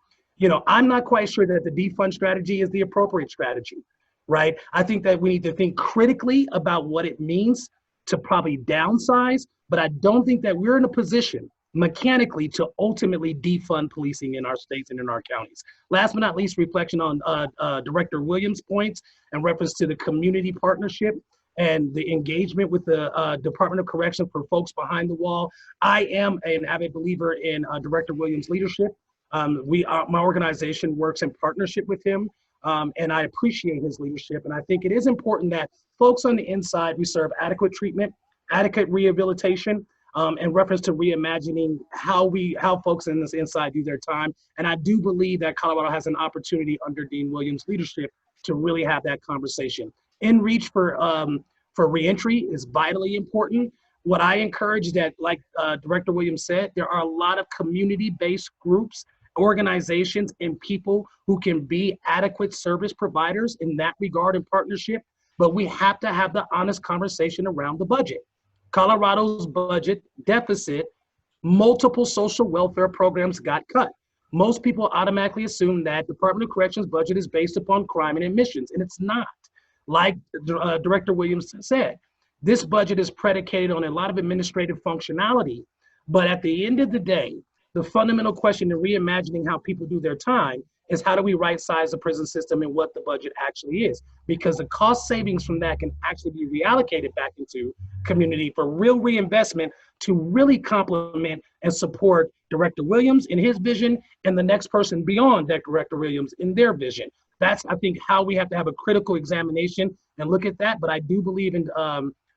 I'm not quite sure that the defund strategy is the appropriate strategy, right? I think that we need to think critically about what it means to probably downsize, but I don't think that we're in a position mechanically to ultimately defund policing in our states and in our counties. Last but not least, reflection on Director Williams' points in reference to the community partnership and the engagement with the Department of Correction for folks behind the wall. I am an avid believer in Director Williams' leadership. My organization works in partnership with him, and I appreciate his leadership. And I think it is important that folks on the inside receive adequate treatment, adequate rehabilitation, in reference to reimagining how folks in this inside do their time. And I do believe that Colorado has an opportunity under Dean Williams' leadership to really have that conversation. In reach for reentry is vitally important. What I encourage that, like Director Williams said, there are a lot of community-based groups, organizations, and people who can be adequate service providers in that regard and partnership, but we have to have the honest conversation around the budget. Colorado's budget deficit, multiple social welfare programs got cut. Most people automatically assume that Department of Corrections budget is based upon crime and admissions, and it's not. Like Director Williams said, this budget is predicated on a lot of administrative functionality, but at the end of the day, the fundamental question in reimagining how people do their time is how do we right-size the prison system and what the budget actually is? Because the cost savings from that can actually be reallocated back into community for real reinvestment to really complement and support Director Williams in his vision and the next person beyond that Director Williams in their vision. That's, I think, how we have to have a critical examination and look at that. But I do believe in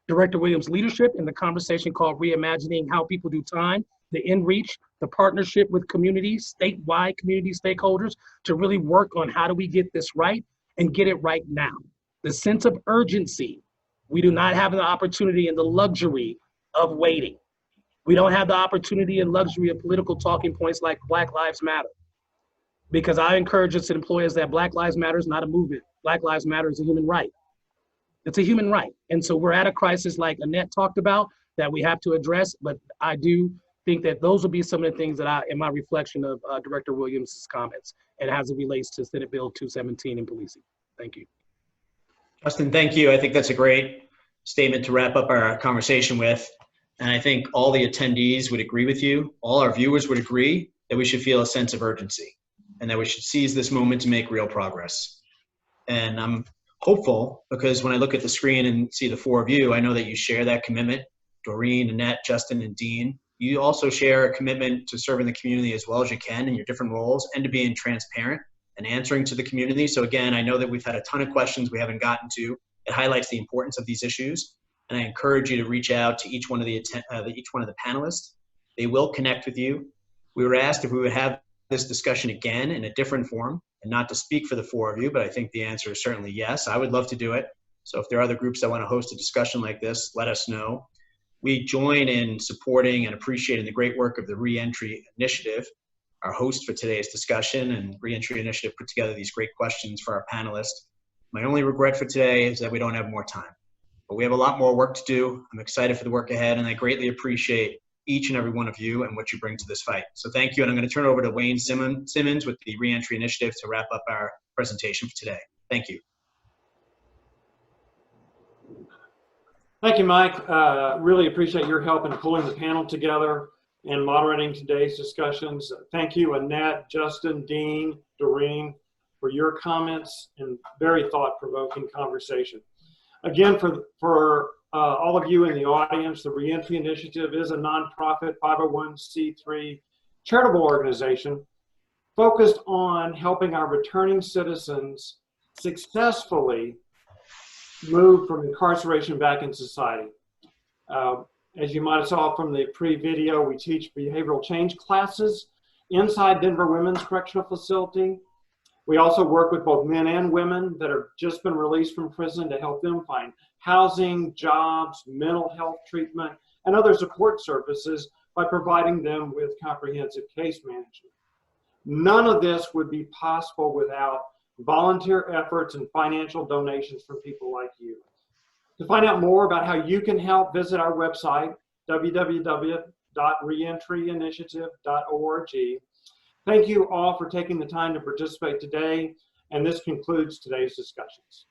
Director Williams' leadership in the conversation called Reimagining How People Do Time, the in-reach, the partnership with communities, statewide community stakeholders to really work on how do we get this right and get it right now. The sense of urgency, we do not have the opportunity and the luxury of waiting. We don't have the opportunity and luxury of political talking points like Black Lives Matter. Because I encourage us employers that Black Lives Matter is not a movement. Black Lives Matter is a human right. It's a human right. And so we're at a crisis like Annette talked about that we have to address, but I do think that those will be some of the things that in my reflection of Director Williams' comments and as it relates to Senate Bill 217 and policing. Thank you. Justin, thank you. I think that's a great statement to wrap up our conversation with. And I think all the attendees would agree with you. All our viewers would agree that we should feel a sense of urgency and that we should seize this moment to make real progress. And I'm hopeful because when I look at the screen and see the four of you, I know that you share that commitment. Doreen, Annette, Justin, and Dean. You also share a commitment to serving the community as well as you can in your different roles and to being transparent and answering to the community. So again, I know that we've had a ton of questions we haven't gotten to. It highlights the importance of these issues. And I encourage you to reach out to each one of the panelists. They will connect with you. We were asked if we would have this discussion again in a different form, and not to speak for the four of you, but I think the answer is certainly yes. I would love to do it. So if there are other groups that want to host a discussion like this, let us know. We join in supporting and appreciating the great work of the Reentry Initiative, our host for today's discussion, and Reentry Initiative put together these great questions for our panelists. My only regret for today is that we don't have more time, but we have a lot more work to do. I'm excited for the work ahead, and I greatly appreciate each and every one of you and what you bring to this fight. So thank you, and I'm going to turn it over to Wayne Simmons with the Reentry Initiative to wrap up our presentation for today. Thank you. Thank you, Mike. Really appreciate your help in pulling the panel together and moderating today's discussions. Thank you, Annette, Justin, Dean, Doreen, for your comments and very thought-provoking conversation. Again, for all of you in the audience, the Reentry Initiative is a nonprofit 501c3 charitable organization focused on helping our returning citizens successfully move from incarceration back in society. As you might have saw from the pre-video, we teach behavioral change classes inside Denver Women's Correctional Facility. We also work with both men and women that have just been released from prison to help them find housing, jobs, mental health treatment, and other support services by providing them with comprehensive case management. None of this would be possible without volunteer efforts and financial donations from people like you. To find out more about how you can help, visit our website, www.reentryinitiative.org. Thank you all for taking the time to participate today, and this concludes today's discussions.